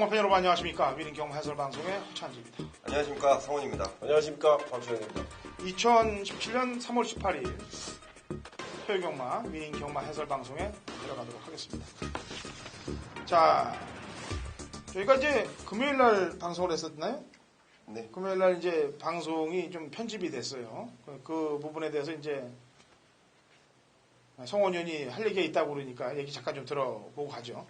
경마팬 여러분 안녕하십니까. 위닝 경마 해설 방송의 허찬지입니다. 안녕하십니까. 성원입니다. 안녕하십니까. 박주영입니다. 2017년 3월 18일 토요 경마 위닝 경마 해설 방송에 들어가도록 하겠습니다. 자, 저희가 이제 금요일 날 방송을 했었나요? 네. 금요일 날 이제 방송이 좀 편집이 됐어요. 그 부분에 대해서 이제 성원 의원이 할 얘기가 있다고 그러니까 얘기 잠깐 좀 들어보고 가죠.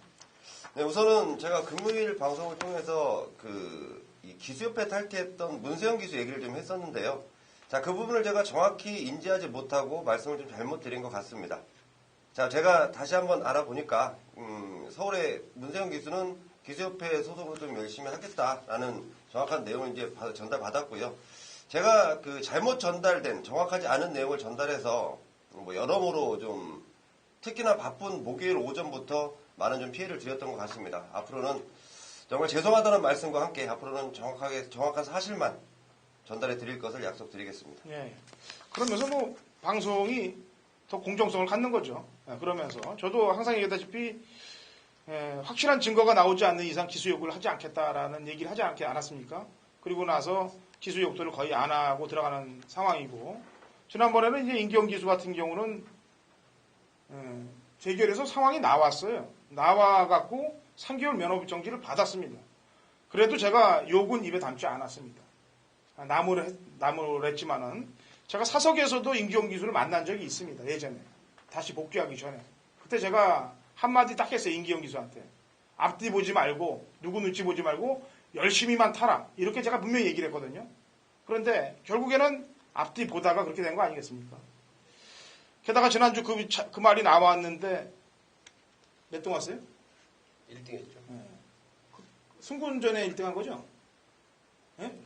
네, 우선은 제가 금요일 방송을 통해서 이 기수협회 탈퇴했던 문세영 기수 얘기를 좀 했었는데요. 자, 그 부분을 제가 정확히 인지하지 못하고 말씀을 좀 잘못 드린 것 같습니다. 자, 제가 다시 한번 알아보니까, 서울의 문세영 기수는 기수협회 소속으로 좀 열심히 하겠다라는 정확한 내용을 이제 전달받았고요. 제가 잘못 전달된, 정확하지 않은 내용을 전달해서 여러모로 좀 특히나 바쁜 목요일 오전부터 많은 좀 피해를 드렸던 것 같습니다. 앞으로는 정말 죄송하다는 말씀과 함께 앞으로는 정확한 사실만 전달해 드릴 것을 약속드리겠습니다. 예. 그러면서 방송이 더 공정성을 갖는 거죠. 그러면서 저도 항상 얘기하다시피 확실한 증거가 나오지 않는 이상 기수 요구를 하지 않겠다라는 얘기를 하지 않았습니까? 그리고 나서 기수 요구를 거의 안 하고 들어가는 상황이고, 지난번에는 이제 임기영 기수 같은 경우는 재결에서 상황이 나왔어요. 나와갖고 3개월 면허 정지를 받았습니다. 그래도 제가 욕은 입에 담지 않았습니다. 나무를 했지만은 제가 사석에서도 임기영 기수를 만난 적이 있습니다. 예전에. 다시 복귀하기 전에. 그때 제가 한마디 딱 했어요. 임기영 기수한테. 앞뒤 보지 말고 누구 눈치 보지 말고 열심히만 타라. 이렇게 제가 분명히 얘기를 했거든요. 그런데 결국에는 앞뒤 보다가 그렇게 된 거 아니겠습니까? 게다가 지난주 그 말이 나왔는데 몇 등 왔어요? 1등 했죠. 네. 승군전에 1등 한 거죠? 네?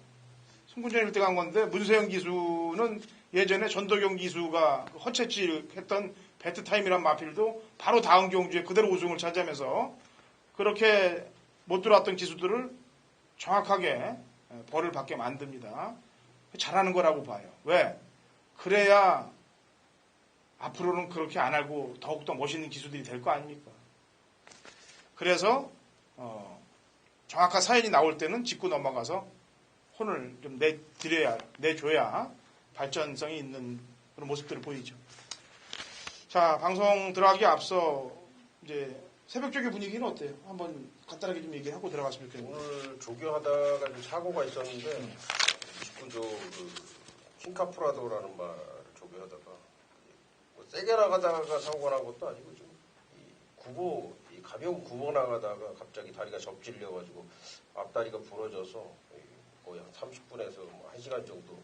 승군전에 1등 한 건데, 문세영 기수는 예전에 전도경 기수가 허채질 했던 배트타임이란 마필도 바로 다음 경주에 그대로 우승을 차지하면서 그렇게 못 들어왔던 기수들을 정확하게 벌을 받게 만듭니다. 잘하는 거라고 봐요. 왜? 그래야 앞으로는 그렇게 안 하고 더욱더 멋있는 기수들이 될 거 아닙니까? 그래서 정확한 사연이 나올 때는 짚고 넘어가서 혼을 좀 내줘야 발전성이 있는 그런 모습들을 보이죠. 자, 방송 들어가기 앞서 이제 새벽 조교 분위기는 어때요? 한번 간단하게 좀 얘기하고 들어갔으면 좋겠는데. 오늘 조교하다가 좀 사고가 있었는데 29조 킹카프라도라는 말을 조교하다가 세게 나가다가 사고가 난 것도 아니고 좀 가벼운 구보 나가다가 갑자기 다리가 접질려가지고 앞다리가 부러져서 거의 한 30분에서 1시간 정도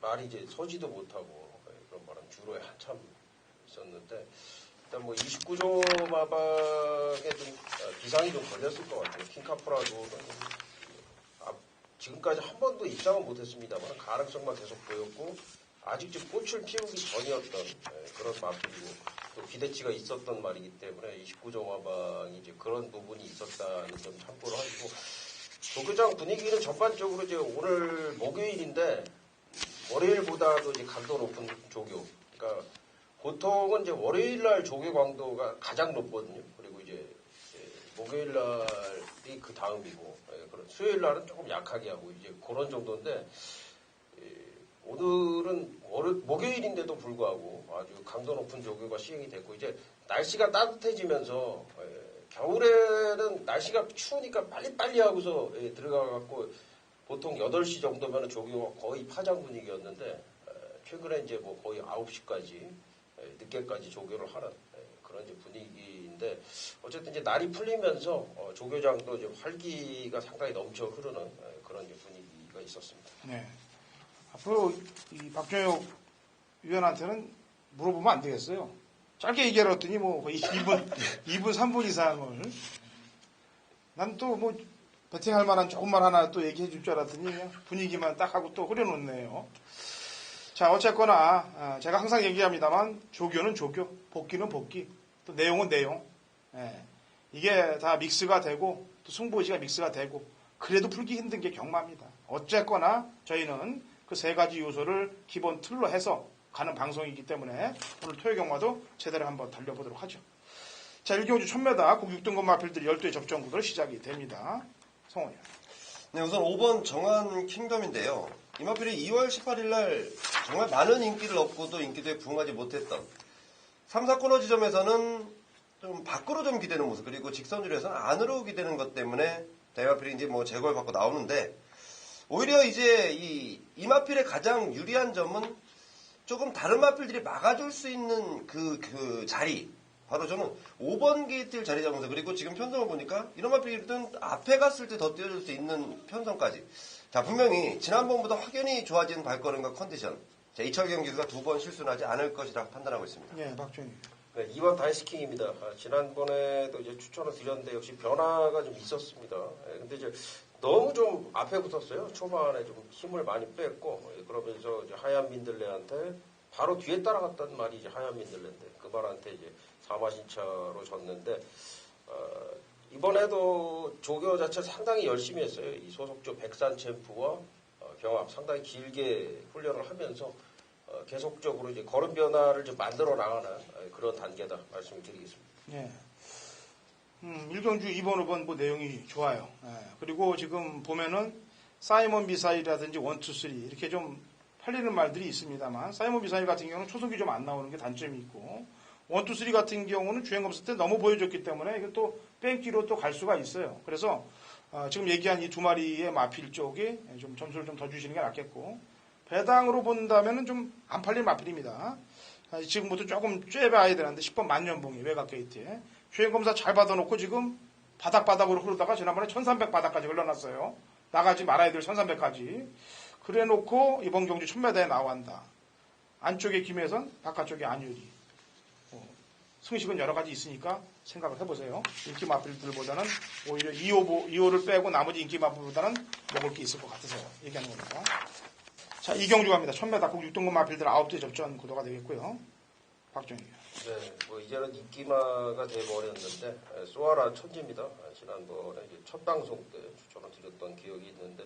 말이 이제 서지도 못하고 그런 바람 주로에 한참 있었는데, 일단 29조 마방에 좀 비상이 좀 걸렸을 것 같아요. 킹카프라도는 지금까지 한 번도 입상은 못했습니다만 가능성만 계속 보였고, 아직 좀 꽃을 피우기 전이었던 그런 마필이고, 또 기대치가 있었던 말이기 때문에 29조 마방이 이제 그런 부분이 있었다는 점 참고를 하시고, 조교장 분위기는 전반적으로 이제 오늘 목요일인데 월요일보다도 이제 강도 높은 조교. 그러니까 보통은 이제 월요일 날 조교 강도가 가장 높거든요. 그리고 이제 목요일 날이 그 다음이고, 그런 수요일 날은 조금 약하게 하고 이제 그런 정도인데, 오늘은 목요일인데도 불구하고 아주 강도 높은 조교가 시행이 됐고, 이제 날씨가 따뜻해지면서 겨울에는 날씨가 추우니까 빨리빨리 하고서 들어가갖고 보통 8시 정도면 조교가 거의 파장 분위기였는데, 최근에 이제 거의 9시까지 늦게까지 조교를 하는 그런 이제 분위기인데, 어쨌든 이제 날이 풀리면서 조교장도 이제 활기가 상당히 넘쳐 흐르는 그런 이제 분위기가 있었습니다. 네. 앞으로 이 박정혁 위원한테는 물어보면 안 되겠어요. 짧게 얘기하라 했더니 거의 2분 3분 이상을. 난 또 배팅할 만한 조금 말 하나 또 얘기해 줄 줄 알았더니 그냥 분위기만 딱 하고 또 흐려놓네요. 자, 어쨌거나 제가 항상 얘기합니다만 조교는 조교, 복귀는 복귀, 또 내용은 내용. 이게 다 믹스가 되고 또 승부의지가 믹스가 되고, 그래도 풀기 힘든 게 경마입니다. 어쨌거나 저희는 그 세 가지 요소를 기본 틀로 해서 가는 방송이기 때문에 오늘 토요 경마도 제대로 한번 달려보도록 하죠. 자, 1경주 1000m 국 6등급 마필들 12회 접전 구도 시작이 됩니다. 성원이요. 네, 우선 5번 정한 킹덤인데요. 이 마필이 2월 18일 날 정말 많은 인기를 얻고도 인기도에 부응하지 못했던 3, 4코너 지점에서는 좀 밖으로 좀 기대는 모습, 그리고 직선주로에서는 안으로 기대는 것 때문에 대마필이 이제 뭐 제거를 받고 나오는데, 오히려 이제 이 마필의 가장 유리한 점은 조금 다른 마필들이 막아줄 수 있는 그 자리, 바로 저는 5번 게이트를 자리 잡으면서, 그리고 지금 편성을 보니까 이런 마필들은 앞에 갔을 때 더 뛰어줄 수 있는 편성까지. 자, 분명히 지난번보다 확연히 좋아진 발걸음과 컨디션. 자, 이철경 기수가 2번 실수는 하지 않을 것이라 판단하고 있습니다. 예, 박준희. 네, 2번 다이스킹입니다. 지난번에도 이제 추천을 드렸는데 역시 변화가 좀 있었습니다. 근데 이제 너무 좀 앞에 붙었어요. 초반에 좀 힘을 많이 뺐고, 그러면서 이제 하얀 민들레한테 바로 뒤에 따라갔단 말이 이제 하얀 민들레인데, 그 말한테 이제 사마신차로 졌는데, 이번에도 조교 자체 상당히 열심히 했어요. 이 소속조 백산 챔프와 병합 상당히 길게 훈련을 하면서 계속적으로 이제 걸음 변화를 좀 만들어 나가는 그런 단계다 말씀을 드리겠습니다. 예. 1경주 2번, 5번 뭐 내용이 좋아요. 예. 그리고 지금 보면은 사이먼 미사일이라든지 1, 2, 3 이렇게 좀 팔리는 말들이 있습니다만, 사이먼 미사일 같은 경우는 초속이 좀 안 나오는 게 단점이 있고, 1, 2, 3 같은 경우는 주행 검사 때 너무 보여줬기 때문에 이게 또 뺑기로 또 갈 수가 있어요. 그래서 지금 얘기한 이 두 마리의 마필 쪽에 좀 점수를 좀 더 주시는 게 낫겠고, 배당으로 본다면은 좀 안 팔릴 마필입니다. 지금부터 조금 쬐봐야 되는데 10번 만년봉이 외곽 게이트에 주행 검사 잘 받아놓고 지금 바닥바닥으로 흐르다가 지난번에 1300 바닥까지 흘러났어요. 나가지 말아야 될 1300까지. 그래 놓고 이번 경주 1000m에 나왔다. 안쪽에 김혜선, 바깥쪽에 안유리. 승식은 여러 가지 있으니까 생각을 해보세요. 인기 마필들보다는 오히려 2호를 빼고 나머지 인기 마필보다는 먹을 게 있을 것 같아서 얘기하는 겁니다. 자, 이경주 갑니다. 1000m 국 6등급 마필들 9대 접전 구도가 되겠고요. 박정희. 네, 뭐 이제는 인기마가 돼버렸는데 소아라 천지입니다. 지난번에 이제 첫 방송 때 추천을 드렸던 기억이 있는데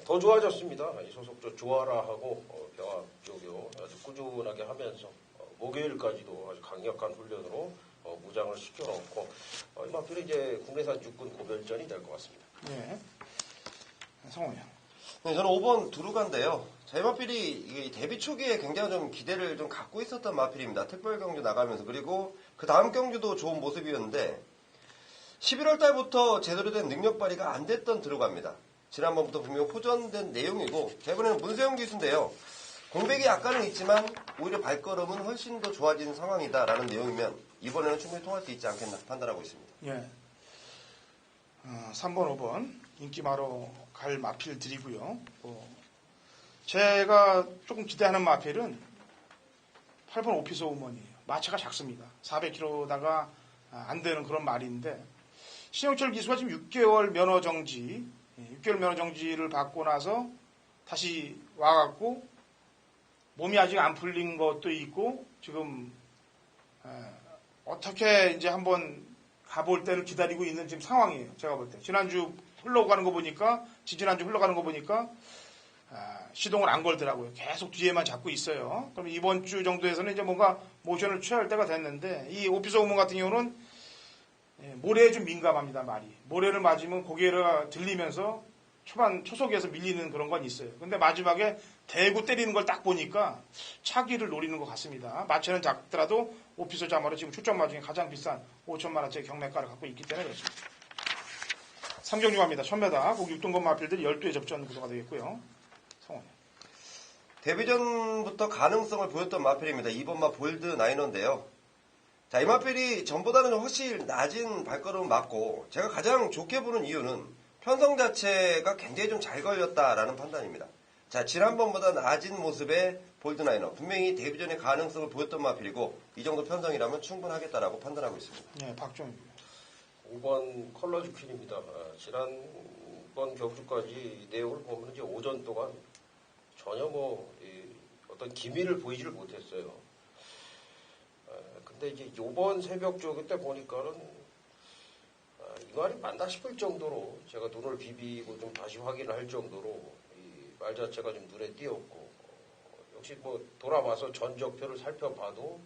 더 좋아졌습니다. 이 소속조 조아라하고 병합 조교 아주 꾸준하게 하면서 목요일까지도 아주 강력한 훈련으로 무장을 시켜놓고 이 마필이 이제 국내산 육군 고별전이 될 것 같습니다. 네. 성훈이요. 네, 저는 5번 두루간데요. 제 마필이 데뷔 초기에 굉장히 좀 기대를 좀 갖고 있었던 마필입니다. 특별 경주 나가면서. 그리고 그 다음 경주도 좋은 모습이었는데 11월 달부터 제대로 된 능력 발휘가 안 됐던 두루간입니다. 지난번부터 분명 호전된 내용이고, 이번에는 문세영 기수인데요. 공백이 약간은 있지만 오히려 발걸음은 훨씬 더 좋아진 상황이다라는 내용이면 이번에는 충분히 통할 수 있지 않겠나 판단하고 있습니다. 예. 3번, 5번 인기마로 갈 마필 드리고요. 제가 조금 기대하는 마필은 8번 오피서 우먼이에요. 마차가 작습니다. 400km다가 안 되는 그런 말인데, 신영철 기수가 지금 6개월 면허 정지, 6개월 면허 정지를 받고 나서 다시 와갖고 몸이 아직 안 풀린 것도 있고, 지금 어떻게 이제 한번 가볼 때를 기다리고 있는 지금 상황이에요. 제가 볼 때. 지난주 흘러가는 거 보니까, 지지난주 흘러가는 거 보니까 시동을 안 걸더라고요. 계속 뒤에만 잡고 있어요. 그럼 이번 주 정도에서는 이제 뭔가 모션을 취할 때가 됐는데, 이 오피서 우먼 같은 경우는 모래에 좀 민감합니다, 말이. 모래를 맞으면 고개가 들리면서 초속에서 밀리는 그런 건 있어요. 근데 마지막에 대고 때리는 걸 딱 보니까 차기를 노리는 것 같습니다. 마체는 작더라도 오피서 자마로 지금 출전마 중에 가장 비싼 5천만 원짜리 경매가를 갖고 있기 때문에 그렇습니다. 3경주 갑니다. 1000m 국 6등급 마필들이 12회 접전 구도가 되겠고요. 성원. 데뷔전부터 가능성을 보였던 마필입니다. 2번마 볼드 나이너인데요. 자, 이 마필이 전보다는 훨씬 낮은 발걸음 맞고, 제가 가장 좋게 보는 이유는 편성 자체가 굉장히 좀 잘 걸렸다라는 판단입니다. 자, 지난번보다 낮은 모습의 볼드나이너. 분명히 데뷔전의 가능성을 보였던 마필이고, 이 정도 편성이라면 충분하겠다라고 판단하고 있습니다. 네, 박종희. 5번 컬러즈 퀸입니다. 지난번 경주까지 내용을 보면 이제 오전 동안 전혀 어떤 기미를 보이지를 못했어요. 근데 이제 요번 새벽 조교 때 보니까는 이 말이 맞나 싶을 정도로 제가 눈을 비비고 좀 다시 확인을 할 정도로 이 말 자체가 좀 눈에 띄었고, 역시 뭐 돌아와서 전적표를 살펴봐도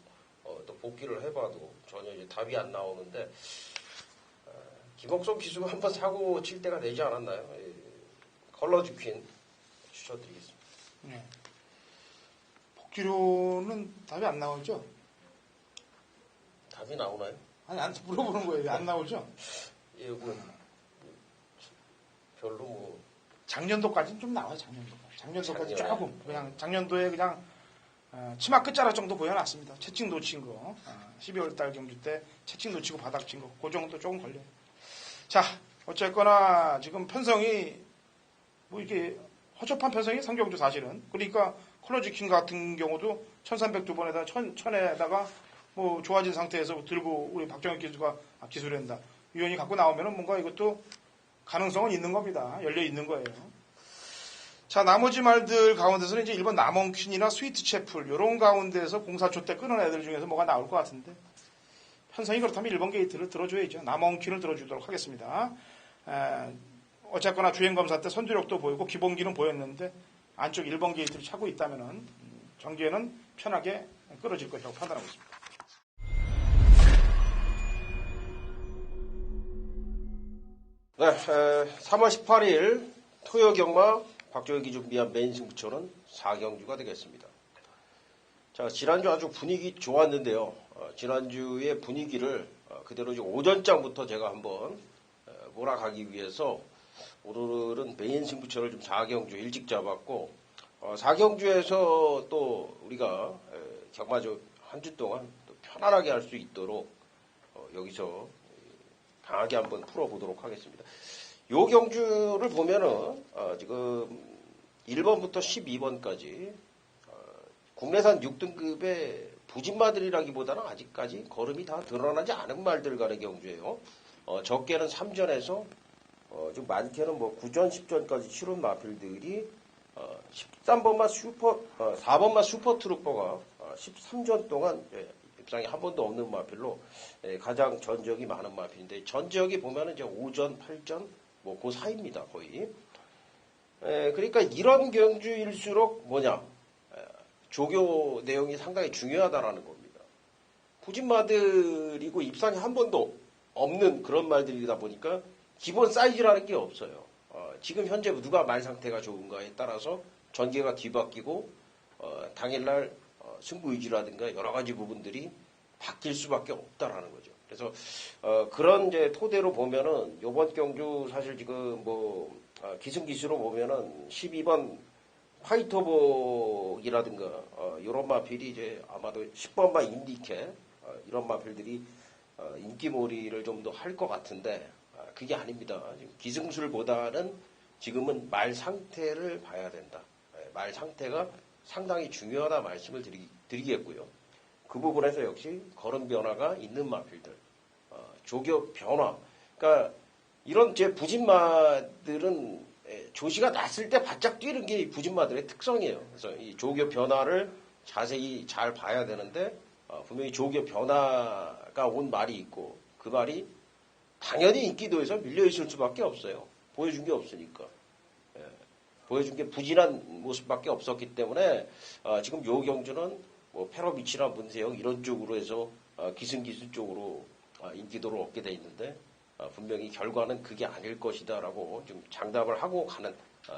또 복귀를 해봐도 전혀 이제 답이 안 나오는데 김옥성 기수가 한번 사고 칠 때가 되지 않았나요? 컬러즈 퀸 추천드리겠습니다. 네. 복귀로는 답이 안 나오죠? 답이 나오나요? 아니, 안 물어보는 거예요. 안 나오죠? 예, 별로 뭐 작년도까지는 좀 나와요. 작년도까지 작년에. 조금 그냥 작년도에 그냥 치마 끝자락 정도 보여놨습니다. 채찍 놓친 거 12월달 경주 때 채찍 놓치고 바닥 친 거 그 정도 조금 걸려요. 자 어쨌거나 지금 편성이 뭐 이렇게 허접한 편성이 상경주 사실은 그러니까 컬러즈 킹 같은 경우도 1302번에다 1000에다가 뭐 좋아진 상태에서 들고 우리 박정혁 기수가 기술한다. 위원이 갖고 나오면은 뭔가 이것도 가능성은 있는 겁니다. 열려 있는 거예요. 자, 나머지 말들 가운데서는 이제 1번 남원퀸이나 스위트 채플, 요런 가운데서 공사초 때 끊은 애들 중에서 뭐가 나올 것 같은데. 편성이 그렇다면 1번 게이트를 들어줘야죠. 남원퀸을 들어주도록 하겠습니다. 어쨌거나 주행검사 때 선두력도 보이고 기본기는 보였는데 안쪽 1번 게이트를 차고 있다면은 경기에는 편하게 끌어질 것이라고 판단하고 있습니다. 네, 3월 18일 토요 경마 박정혁이 준비한 메인 승부처는 4경주가 되겠습니다. 자, 지난주 아주 분위기 좋았는데요. 지난주의 분위기를 그대로 이제 오전장부터 제가 한번 몰아가기 위해서 오늘은 메인 승부처를 좀 4경주 일찍 잡았고 4경주에서 또 우리가 경마적 한 주 동안 또 편안하게 할 수 있도록 여기서 강하게 한번 풀어보도록 하겠습니다. 요 경주를 보면은 지금 1번부터 12번까지 국내산 6등급의 부진마들이라기보다는 아직까지 걸음이 다 드러나지 않은 말들 간의 경주예요. 적게는 3전에서 좀 많게는 뭐 9전, 10전까지 치른 마필들이 13번만 4번만 슈퍼트루퍼가 13전 동안 입상이 한 번도 없는 마필로 가장 전적이 많은 마필인데 전적이 보면은 이제 5전, 8전 뭐 그 사이입니다 거의. 그러니까 이런 경주일수록 뭐냐 조교 내용이 상당히 중요하다라는 겁니다. 부진마들이고 입상이 한 번도 없는 그런 말들이다 보니까 기본 사이즈라는 게 없어요. 지금 현재 누가 말 상태가 좋은가에 따라서 전개가 뒤바뀌고 당일날 승부 의지라든가 여러 가지 부분들이 바뀔 수밖에 없다라는 거죠. 그래서 그런 이제 토대로 보면은 이번 경주 사실 지금 뭐 기승기수로 보면은 12번 화이터복이라든가 이런 마필이 이제 아마도 10번만 인디케 이런 마필들이 인기몰이를 좀 더 할 것 같은데 그게 아닙니다. 기승술보다는 지금은 말 상태를 봐야 된다. 말 상태가 상당히 중요하다 말씀을 드리겠고요. 그 부분에서 역시 걸음 변화가 있는 마필들, 조교 변화. 그러니까 이런 제 부진마들은 조시가 났을 때 바짝 뛰는 게 부진마들의 특성이에요. 그래서 이 조교 변화를 자세히 잘 봐야 되는데 분명히 조교 변화가 온 말이 있고 그 말이 당연히 인기도에서 밀려있을 수밖에 없어요. 보여준 게 없으니까. 보여준 게 부진한 모습밖에 없었기 때문에 지금 요 경주는 뭐 페러비치나 문세영 이런 쪽으로 해서 기승기수 쪽으로 인기도를 얻게 돼 있는데 분명히 결과는 그게 아닐 것이다라고 좀 장담을 하고 가는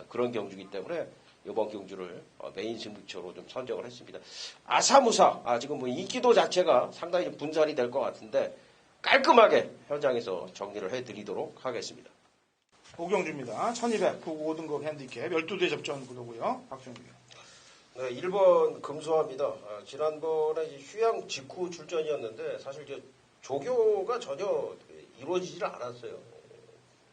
그런 경주이기 때문에 이번 경주를 메인 승부처로 좀 선정을 했습니다. 아사무사 지금 뭐 인기도 자체가 상당히 좀 분산이 될 것 같은데 깔끔하게 현장에서 정리를 해드리도록 하겠습니다. 오경주입니다. 1200 5등급 핸디캡 12대 접전 구도고요. 박정규. 네, 1번 금수화입니다. 지난번에 휴양 직후 출전이었는데 사실 조교가 전혀 이루어지질 않았어요.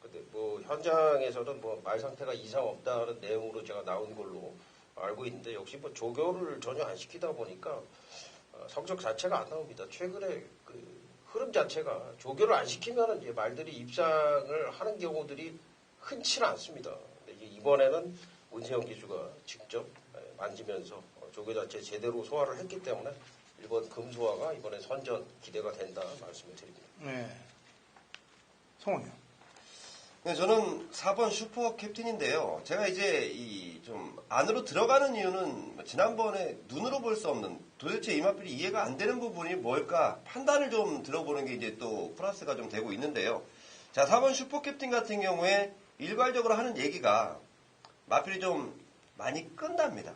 근데 뭐 현장에서는 뭐 말 상태가 이상 없다는 내용으로 제가 나온 걸로 알고 있는데 역시 뭐 조교를 전혀 안 시키다 보니까 성적 자체가 안 나옵니다. 최근에 그 흐름 자체가 조교를 안 시키면 이제 말들이 입상을 하는 경우들이 흔치는 않습니다. 근데 이번에는 문세영 기수가 직접 만지면서 조교 자체 제대로 소화를 했기 때문에 1번 금소화가 이번에 선전 기대가 된다 말씀을 드립니다. 네. 성원이요. 네, 저는 4번 슈퍼 캡틴인데요. 제가 이제 좀 안으로 들어가는 이유는 지난번에 눈으로 볼 수 없는 도대체 이 마필이 이해가 안 되는 부분이 뭘까 판단을 좀 들어보는 게 이제 또 플러스가 좀 되고 있는데요. 자, 4번 슈퍼 캡틴 같은 경우에 일괄적으로 하는 얘기가 마필이 좀 많이 끈답니다.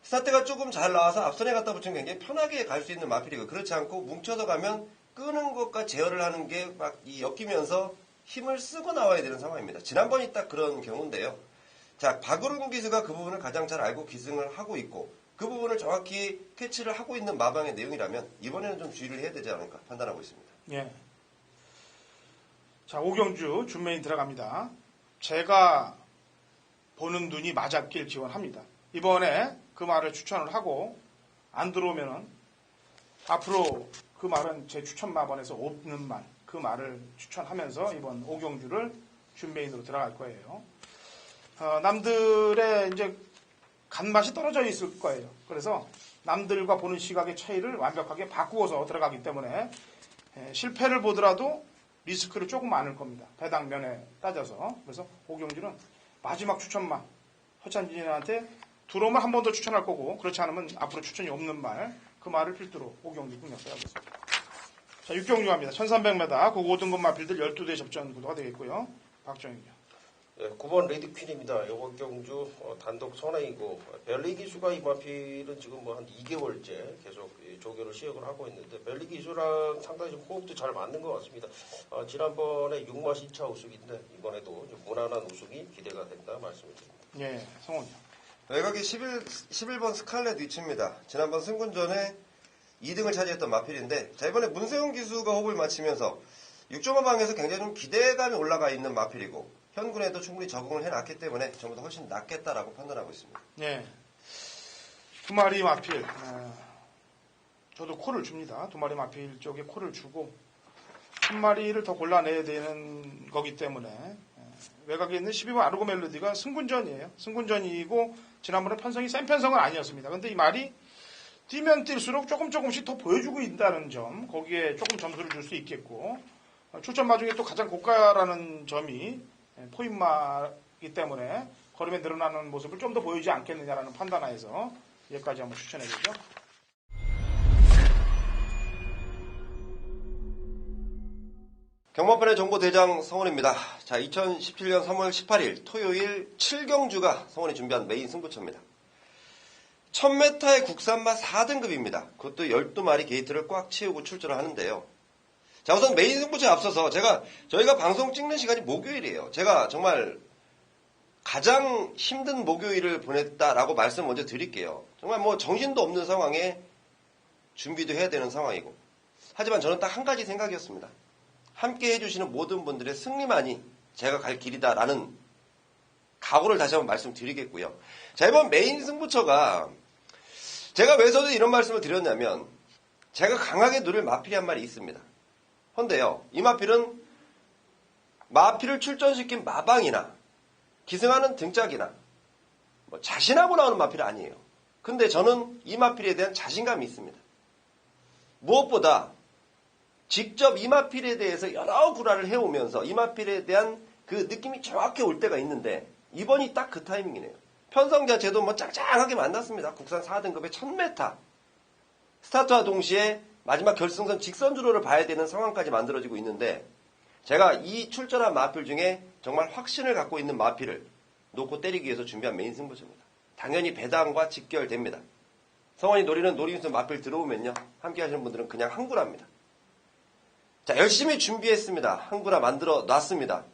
스타트가 조금 잘 나와서 앞선에 갖다 붙이면 굉장히 편하게 갈 수 있는 마필이고 그렇지 않고 뭉쳐서 가면 끄는 것과 제어를 하는 게 막 엮이면서 힘을 쓰고 나와야 되는 상황입니다. 지난번이 딱 그런 경우인데요. 자, 박으론 기수가 그 부분을 가장 잘 알고 기승을 하고 있고 그 부분을 정확히 캐치를 하고 있는 마방의 내용이라면 이번에는 좀 주의를 해야 되지 않을까 판단하고 있습니다. 예. 자, 오경주 준메인 들어갑니다. 제가 보는 눈이 맞았길 기원합니다. 이번에 그 말을 추천을 하고 안 들어오면은 앞으로 그 말은 제 추천 마번에서 없는 말, 그 말을 추천하면서 이번 오경주를 준메인으로 들어갈 거예요. 남들의 이제 간맛이 떨어져 있을 거예요. 그래서 남들과 보는 시각의 차이를 완벽하게 바꾸어서 들어가기 때문에 실패를 보더라도 리스크를 조금 안을 겁니다. 배당면에 따져서. 그래서 오경주는 마지막 추천만 허찬진한테 들어오면 한 번 더 추천할 거고 그렇지 않으면 앞으로 추천이 없는 말, 그 말을 필두로 오경주 공략 써야겠습니다. 자, 6경주 갑니다. 1300m 그 5등급 마필들 12대 접전 구도가 되겠고요. 박정희요. 네, 9번 레드퀸입니다. 이번 경주 단독 선행이고 벨리 기수가 이 마필은 지금 뭐 한 2개월째 계속 조교를 시역을 하고 있는데 벨리 기수랑 상당히 좀 호흡도 잘 맞는 것 같습니다. 지난번에 6마시 2차 우승인데 이번에도 좀 무난한 우승이 기대가 된다 말씀을 드립니다. 예, 성원이요. 외곽이 11번 스칼렛 위치입니다. 지난번 승군전에 2등을 차지했던 마필인데 자, 이번에 문세훈 기수가 호흡을 맞추면서 6점화방에서 굉장히 좀 기대감이 올라가 있는 마필이고 현군에도 충분히 적응을 해놨기 때문에 전보다 훨씬 낫겠다라고 판단하고 있습니다. 예. 두 마리 마필. 저도 콜을 줍니다. 두 마리 마필 쪽에 콜을 주고 한 마리를 더 골라내야 되는 거기 때문에 외곽에 있는 12번 아르고 멜로디가 승군전이에요. 승군전이고 지난번에 편성이 센 편성은 아니었습니다. 근데 이 말이 뛰면 뛸수록 조금씩 더 보여주고 있다는 점, 거기에 조금 점수를 줄 수 있겠고 출전마 중에 또 가장 고가라는 점이 포인마이기 때문에 걸음에 늘어나는 모습을 좀 더 보이지 않겠느냐라는 판단하에서 여기까지 한번 추천해주죠. 경마판의 정보대장 성원입니다. 자, 2017년 3월 18일 토요일 7경주가 성원이 준비한 메인 승부처입니다. 1000m의 국산마 4등급입니다. 그것도 12마리 게이트를 꽉 채우고 출전을 하는데요. 자, 우선 메인 승부처에 앞서서 저희가 방송 찍는 시간이 목요일이에요. 제가 정말 가장 힘든 목요일을 보냈다라고 말씀 먼저 드릴게요. 정말 뭐 정신도 없는 상황에 준비도 해야 되는 상황이고. 하지만 저는 딱 한 가지 생각이었습니다. 함께 해주시는 모든 분들의 승리만이 제가 갈 길이다라는 각오를 다시 한번 말씀드리겠고요. 자, 이번 메인 승부처가 제가 왜 저도 이런 말씀을 드렸냐면 제가 강하게 누릴 마필이 한 마리 있습니다. 헌데요, 이 마필은 마필을 출전시킨 마방이나 기승하는 등짝이나 뭐 자신하고 나오는 마필이 아니에요. 근데 저는 이 마필에 대한 자신감이 있습니다. 무엇보다 직접 이 마필에 대해서 여러 구라를 해오면서 이 마필에 대한 그 느낌이 정확히 올 때가 있는데 이번이 딱 그 타이밍이네요. 편성 자체도 뭐 짱짱하게 만났습니다. 국산 4등급의 1000m. 스타트와 동시에 마지막 결승선 직선주로를 봐야 되는 상황까지 만들어지고 있는데 제가 이 출전한 마필 중에 정말 확신을 갖고 있는 마필을 놓고 때리기 위해서 준비한 메인 승부처입니다. 당연히 배당과 직결됩니다. 성원이 노리는 노림수 마필 들어오면요. 함께 하시는 분들은 그냥 항구랍니다. 자, 열심히 준비했습니다. 항구라 만들어 놨습니다.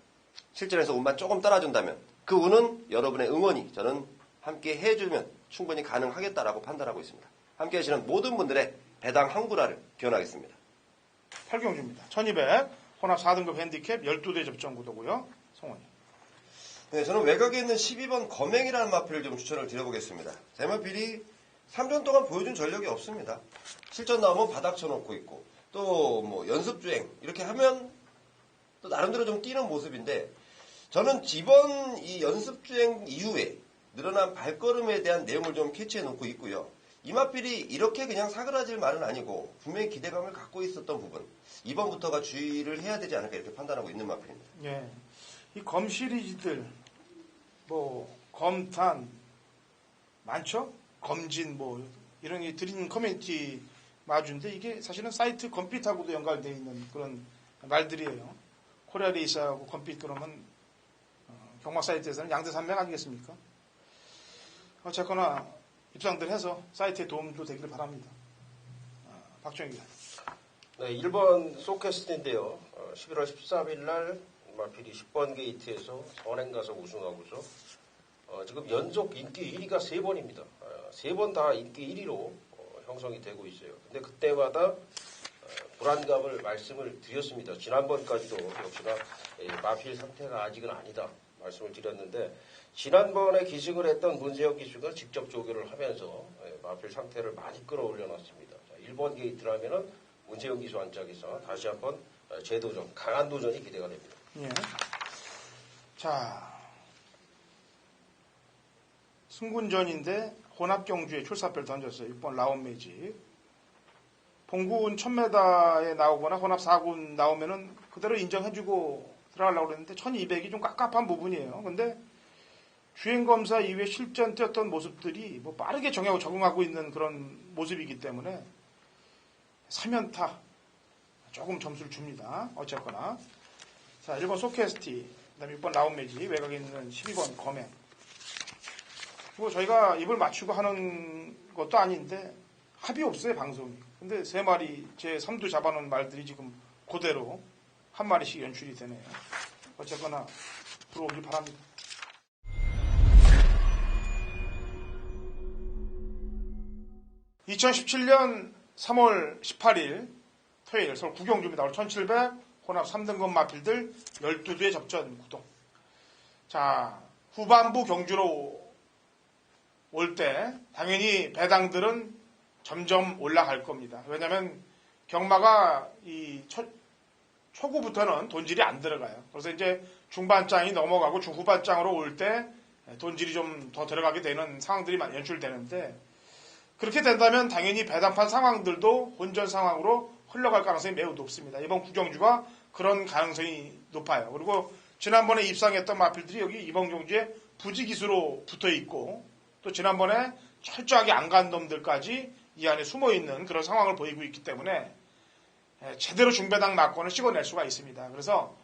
실전에서 운만 조금 따라준다면 그 운은 여러분의 응원이 저는 함께 해주면 충분히 가능하겠다라고 판단하고 있습니다. 함께 하시는 모든 분들의 배당 항구라를 기원하겠습니다. 8경주입니다. 1200 혼합 4등급 핸디캡 12대 접전 구도고요. 성원이. 네, 저는 외곽에 있는 12번 검행이라는 마필을 좀 추천을 드려보겠습니다. 제 마필이 3전 동안 보여준 전력이 없습니다. 실전 나오면 바닥 쳐놓고 있고 또 뭐 연습주행 이렇게 하면 또 나름대로 좀 뛰는 모습인데 저는 이번 이 연습주행 이후에 늘어난 발걸음에 대한 내용을 좀 캐치해 놓고 있고요. 이마필이 이렇게 그냥 사그라질 말은 아니고 분명히 기대감을 갖고 있었던 부분 이번부터가 주의를 해야 되지 않을까 이렇게 판단하고 있는 마필입니다. 예. 이 검 시리즈들, 뭐, 검탄, 많죠? 검진, 뭐, 이런 게 드린 커뮤니티 마주인데 이게 사실은 사이트 검빛하고도 연관되어 있는 그런 말들이에요. 코리아레이스하고 검빛 그러면 경마 사이트에서는 양대 산맥 아니겠습니까? 어쨌거나 입장들 해서 사이트에 도움도 되기를 바랍니다. 박정희 기자. 네, 1번 소캐스트인데요. 11월 13일 날 마필이 10번 게이트에서 선행 가서 우승하고서 지금 연속 인기 1위가 3번입니다. 3번 다 인기 1위로 형성이 되고 있어요. 근데 그때마다 불안감을 말씀을 드렸습니다. 지난번까지도 역시나 마필 상태가 아직은 아니다 말씀을 드렸는데 지난번에 기승을 했던 문세영 기수가 직접 조교를 하면서 마필 상태를 많이 끌어올려 놨습니다. 1번 게이트라면은 문세영 기수 안짝에서 다시 한번 재도전, 강한 도전이 기대가 됩니다. 예. 자, 승군전인데 혼합경주에 출사표를 던졌어요. 6번 라온 매직. 봉군 1000m에 나오거나 혼합 4군 나오면은 그대로 인정해주고 들어가려고 그랬는데 1200이 좀 깝깝한 부분이에요. 근데 주행검사 이후에 실전 뛰었던 모습들이 뭐 빠르게 정하고 적응하고 있는 그런 모습이기 때문에 3연타 조금 점수를 줍니다. 어쨌거나. 자, 1번 소캐스티, 그 다음에 6번 라운 매직, 외곽에 있는 12번 검행. 뭐 저희가 입을 맞추고 하는 것도 아닌데 합이 없어요, 방송이. 근데 3마리, 제 3두 잡아놓은 말들이 지금 그대로 한 마리씩 연출이 되네요. 어쨌거나 들어오길 바랍니다. (2017년 3월 18일) 토요일 서울 구경주입니다. 오늘 1700 혼합 3등급 마필들 12두의 접전 구동. 자, 후반부 경주로 올 때 당연히 배당들은 점점 올라갈 겁니다. 왜냐하면 경마가 이 초구부터는 돈질이 안 들어가요. 그래서 이제 중반장이 넘어가고 중후반장으로 올 때 돈질이 좀 더 들어가게 되는 상황들이 연출되는데 그렇게 된다면 당연히 배당판 상황들도 혼전 상황으로 흘러갈 가능성이 매우 높습니다. 이번 구경주가 그런 가능성이 높아요. 그리고 지난번에 입상했던 마필들이 여기 이번 경주에 부지기수로 붙어 있고 또 지난번에 철저하게 안 간 놈들까지 이 안에 숨어 있는 그런 상황을 보이고 있기 때문에 제대로 중배당 낙권을 찍어낼 수가 있습니다. 그래서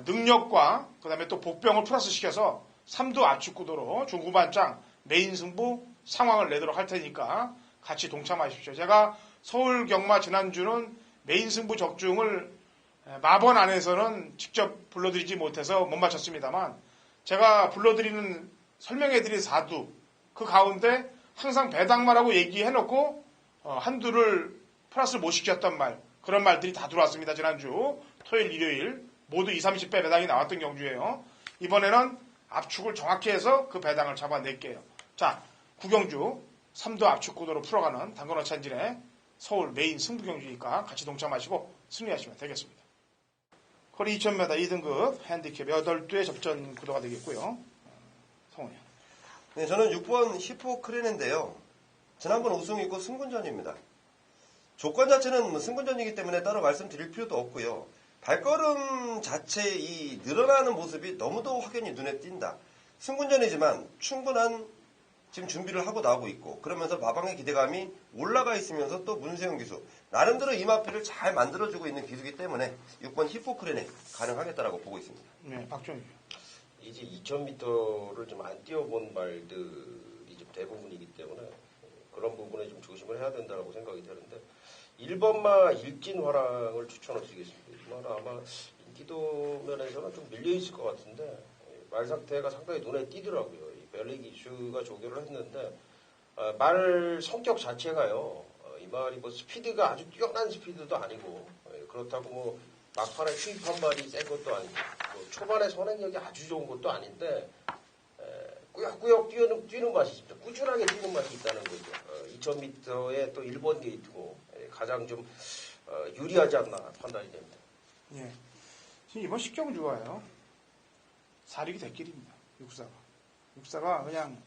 능력과 그다음에 또 복병을 플러스 시켜서 3두 압축 구도로 중후반장 메인 승부 상황을 내도록 할 테니까 같이 동참하십시오. 제가 서울 경마 지난주는 메인 승부 적중을 마번 안에서는 직접 불러드리지 못해서 못 맞췄습니다만 제가 불러드리는 설명해드린 4두 그 가운데 항상 배당마라고 얘기해놓고 한두를 플러스 못 시켰던 말 그런 말들이 다 들어왔습니다. 지난주 토요일 일요일 모두 20, 30배 배당이 나왔던 경주예요. 이번에는 압축을 정확히 해서 그 배당을 잡아낼게요. 자, 구경주 3두 압축 구도로 풀어가는 당근어 찬진의 서울 메인 승부 경주니까 같이 동참하시고 승리하시면 되겠습니다. 거리 2000m 2등급 핸디캡 8두의 접전 구도가 되겠고요. 성훈이. 네, 저는 6번 히포 크레넨데요. 지난번 우승이고 승군전입니다. 조건 자체는 승군전이기 때문에 따로 말씀드릴 필요도 없고요. 발걸음 자체 이 늘어나는 모습이 너무도 확연히 눈에 띈다. 승군전이지만 충분한 지금 준비를 하고 나오고 있고 그러면서 마방의 기대감이 올라가 있으면서 또 문세영 기수 나름대로 이 마필을 잘 만들어주고 있는 기수이기 때문에 6번 히포 크레넨 가능하겠다라고 보고 있습니다. 네, 박정희. 이제 2000m를 좀 안 뛰어본 말들이 좀 대부분이기 때문에 그런 부분에 좀 조심을 해야 된다고 생각이 되는데 1번마 일진화랑을 추천을 드리겠습니다. 이 말은 아마 인기도 면에서는 좀 밀려있을 것 같은데 말 상태가 상당히 눈에 띄더라고요. 이 벨리 기슈가 조교를 했는데 말 성격 자체가요. 이 말이 뭐 스피드가 아주 뛰어난 스피드도 아니고 그렇다고 뭐 막판에 추입한 말이 센 것도 아니고 뭐 초반에 선행력이 아주 좋은 것도 아닌데 꾸역꾸역 뛰는 맛이 있습니다. 꾸준하게 뛰는 맛이 있다는 거죠. 2000m의 또 1번 게이트고 가장 좀 유리하지 않나 판단이 됩니다. 예. 지금 이번 식경주가요. 사륙이 대길입니다. 육사가 그냥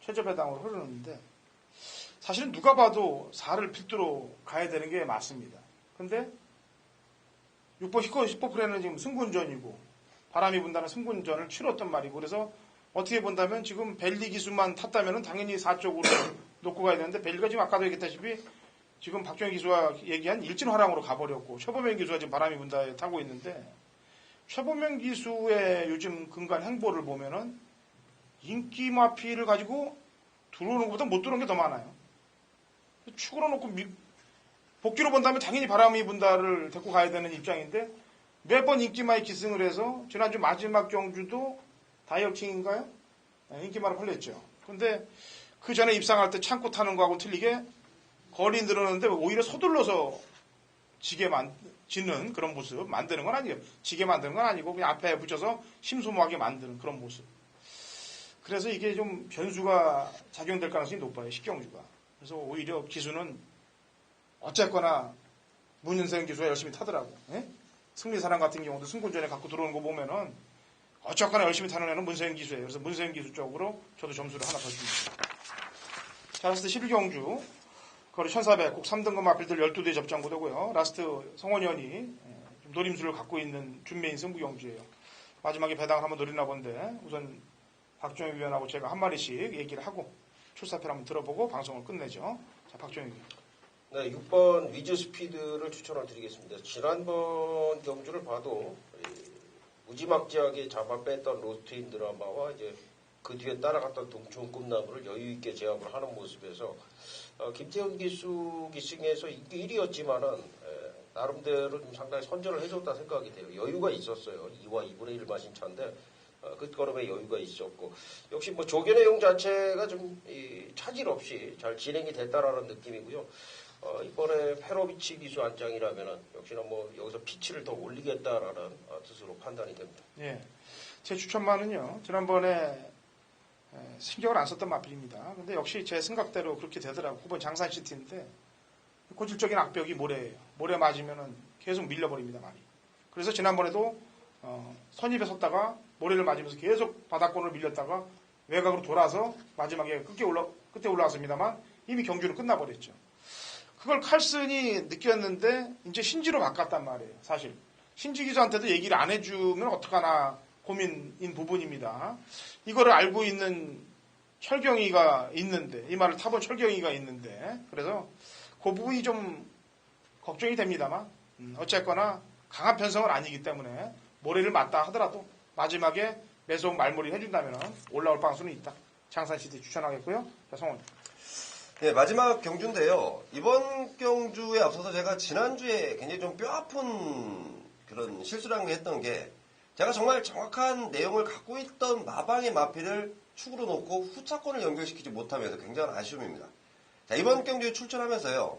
최저배당으로 흐르는데 사실은 누가 봐도 4를 필두로 가야 되는 게 맞습니다. 근데 6번 히포프레는 지금 승군전이고 바람이 분다는 승군전을 치렀단 말이고 그래서 어떻게 본다면 지금 벨리 기수만 탔다면 당연히 4쪽으로 놓고 가야 되는데 벨리가 지금 아까도 얘기했다시피 지금 박정희 기수가 얘기한 일진화랑으로 가버렸고 최범현 기수가 지금 바람이 분다에 타고 있는데 최범현 기수의 요즘 근간 행보를 보면은 인기 마피를 가지고 들어오는 것보다 못 들어오는 게 더 많아요. 축으로 놓고 복귀로 본다면 당연히 바람이 분다를 데리고 가야 되는 입장인데 매번 인기마에 기승을 해서 지난주 마지막 경주도 다이어팅인가요? 인기마로 팔렸죠. 근데 그 전에 입상할 때 창고 타는 거하고 틀리게 거리 늘었는데 오히려 서둘러서 짓는 그런 모습 만드는 건 아니에요. 지게 만드는 건 아니고 그냥 앞에 붙여서 심소모하게 만드는 그런 모습. 그래서 이게 좀 변수가 작용될 가능성이 높아요. 식경주가. 그래서 오히려 기수는 어쨌거나 문윤생 기수가 열심히 타더라고. 예? 승리사랑 같은 경우도 승군전에 갖고 들어오는 거 보면은 어쨌거나 열심히 타는 애는 문세영 기수예요. 그래서 문세영 기수 쪽으로 저도 점수를 하나 더 줍니다. 자, 라스트 11경주. 거리 1400, 꼭 3등급 마필들 12대 접전 구도고요. 라스트 성원현이 좀 노림수를 갖고 있는 준메인 승부 경주예요. 마지막에 배당을 한번 노리나 본데 우선 박종희 위원하고 제가 한 마리씩 얘기를 하고 출사표를 한번 들어보고 방송을 끝내죠. 자, 박종희 위원. 네, 6번 위즈 스피드를 추천을 드리겠습니다. 지난번 경주를 봐도 무지막지하게 잡아 뺐던 로스트인 드라마와 이제 그 뒤에 따라갔던 동초원 꿈나무를 여유 있게 제압을 하는 모습에서 김태훈 기수 기승에서 인기 1위였지만은 나름대로 좀 상당히 선전을 해줬다 생각이 돼요. 여유가 있었어요. 2와 2분의 1 마신 차인데 그 걸음에 여유가 있었고 역시 뭐 조견의 용 자체가 좀 차질 없이 잘 진행이 됐다라는 느낌이고요. 이번에 페로비치 기수 안장이라면은 역시나 뭐 여기서 피치를 더 올리겠다라는 뜻으로 판단이 됩니다. 예, 제 추천만은요. 지난번에 신경을 안 썼던 마필입니다. 근데 역시 제 생각대로 그렇게 되더라고. 9번 장산시티인데 고질적인 악벽이 모래예요. 모래 맞으면은 계속 밀려버립니다, 말이. 그래서 지난번에도 선입에 섰다가 모래를 맞으면서 계속 바닥권을 밀렸다가 외곽으로 돌아서 마지막에 끝에 올라왔습니다만 이미 경주는 끝나버렸죠. 그걸 칼슨이 느꼈는데 이제 신지로 바꿨단 말이에요. 사실 신지 기수한테도 얘기를 안 해주면 어떡하나 고민인 부분입니다. 이거를 알고 있는 철경이가 있는데 이 말을 타본 철경이가 있는데 그래서 그 부분이 좀 걱정이 됩니다만 어쨌거나 강한 편성은 아니기 때문에 모래를 맞다 하더라도 마지막에 매속 말몰이를 해준다면 올라올 방수는 있다. 장산시티 추천하겠고요. 자, 성원. 네, 마지막 경주인데요. 이번 경주에 앞서서 제가 지난주에 굉장히 좀 뼈아픈 그런 실수를 했던 게 제가 정말 정확한 내용을 갖고 있던 마방의 마피를 축으로 놓고 후차권을 연결시키지 못하면서 굉장한 아쉬움입니다. 자, 이번 경주에 출전하면서요.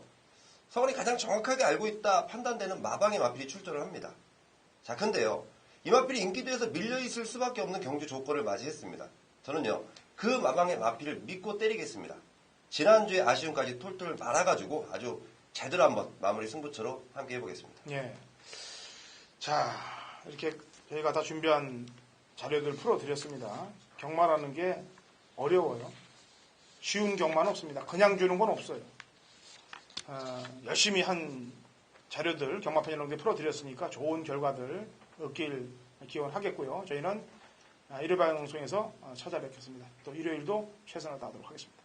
성원이 가장 정확하게 알고 있다 판단되는 마방의 마필이 출전을 합니다. 자, 근데요. 이 마필이 인기도에서 밀려있을 수밖에 없는 경주 조건을 맞이했습니다. 저는요. 그 마방의 마필을 믿고 때리겠습니다. 지난주에 아쉬움까지 톨톨 말아가지고 아주 제대로 한번 마무리 승부처로 함께 해보겠습니다. 예. 자, 이렇게 저희가 다 준비한 자료들 풀어드렸습니다. 경마라는 게 어려워요. 쉬운 경마는 없습니다. 그냥 주는 건 없어요. 열심히 한 자료들 경마편 이런 데 풀어드렸으니까 좋은 결과들 얻길 기원하겠고요. 저희는 일요일 방송에서 찾아뵙겠습니다. 또 일요일도 최선을 다하도록 하겠습니다.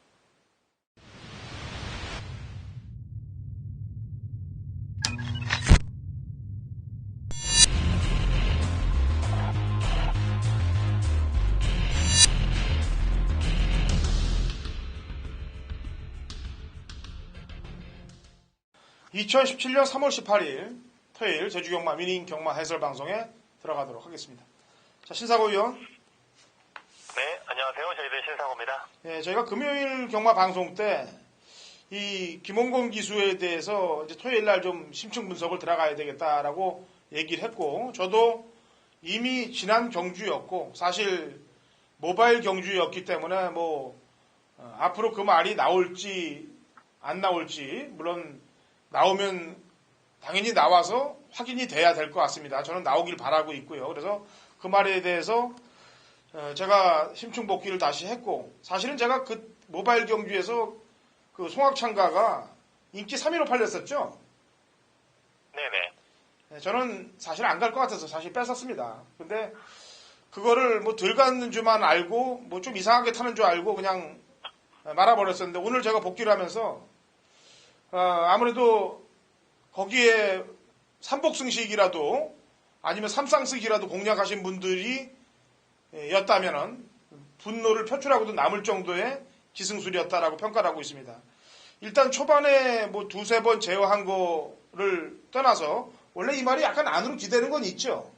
2017년 3월 18일 토요일 제주경마 위닝 경마 해설 방송에 들어가도록 하겠습니다. 자, 신사고 위원. 네, 안녕하세요. 저희들 신사고입니다. 네, 저희가 금요일 경마 방송 때 이 김홍건 기수에 대해서 이제 토요일 날 좀 심층 분석을 들어가야 되겠다라고 얘기를 했고, 저도 이미 지난 경주였고, 사실 모바일 경주였기 때문에 앞으로 그 말이 나올지 안 나올지, 물론 나오면 당연히 나와서 확인이 돼야 될 것 같습니다. 저는 나오길 바라고 있고요. 그래서 그 말에 대해서 제가 심층 복귀를 다시 했고, 사실은 제가 그 모바일 경주에서 그 송악창가가 인기 3위로 팔렸었죠. 네네. 저는 사실 안 갈 것 같아서 사실 뺐었습니다. 근데 그거를 뭐 덜 갔는 줄만 알고 뭐 좀 이상하게 타는 줄 알고 그냥 말아버렸었는데 오늘 제가 복귀를 하면서 아무래도 거기에 삼복승식이라도 아니면 삼상승이라도 공략하신 분들이 였다면은 분노를 표출하고도 남을 정도의 기승술이었다라고 평가를 하고 있습니다. 일단 초반에 뭐 두세 번 제어한 거를 떠나서 원래 이 말이 약간 안으로 기대는 건 있죠.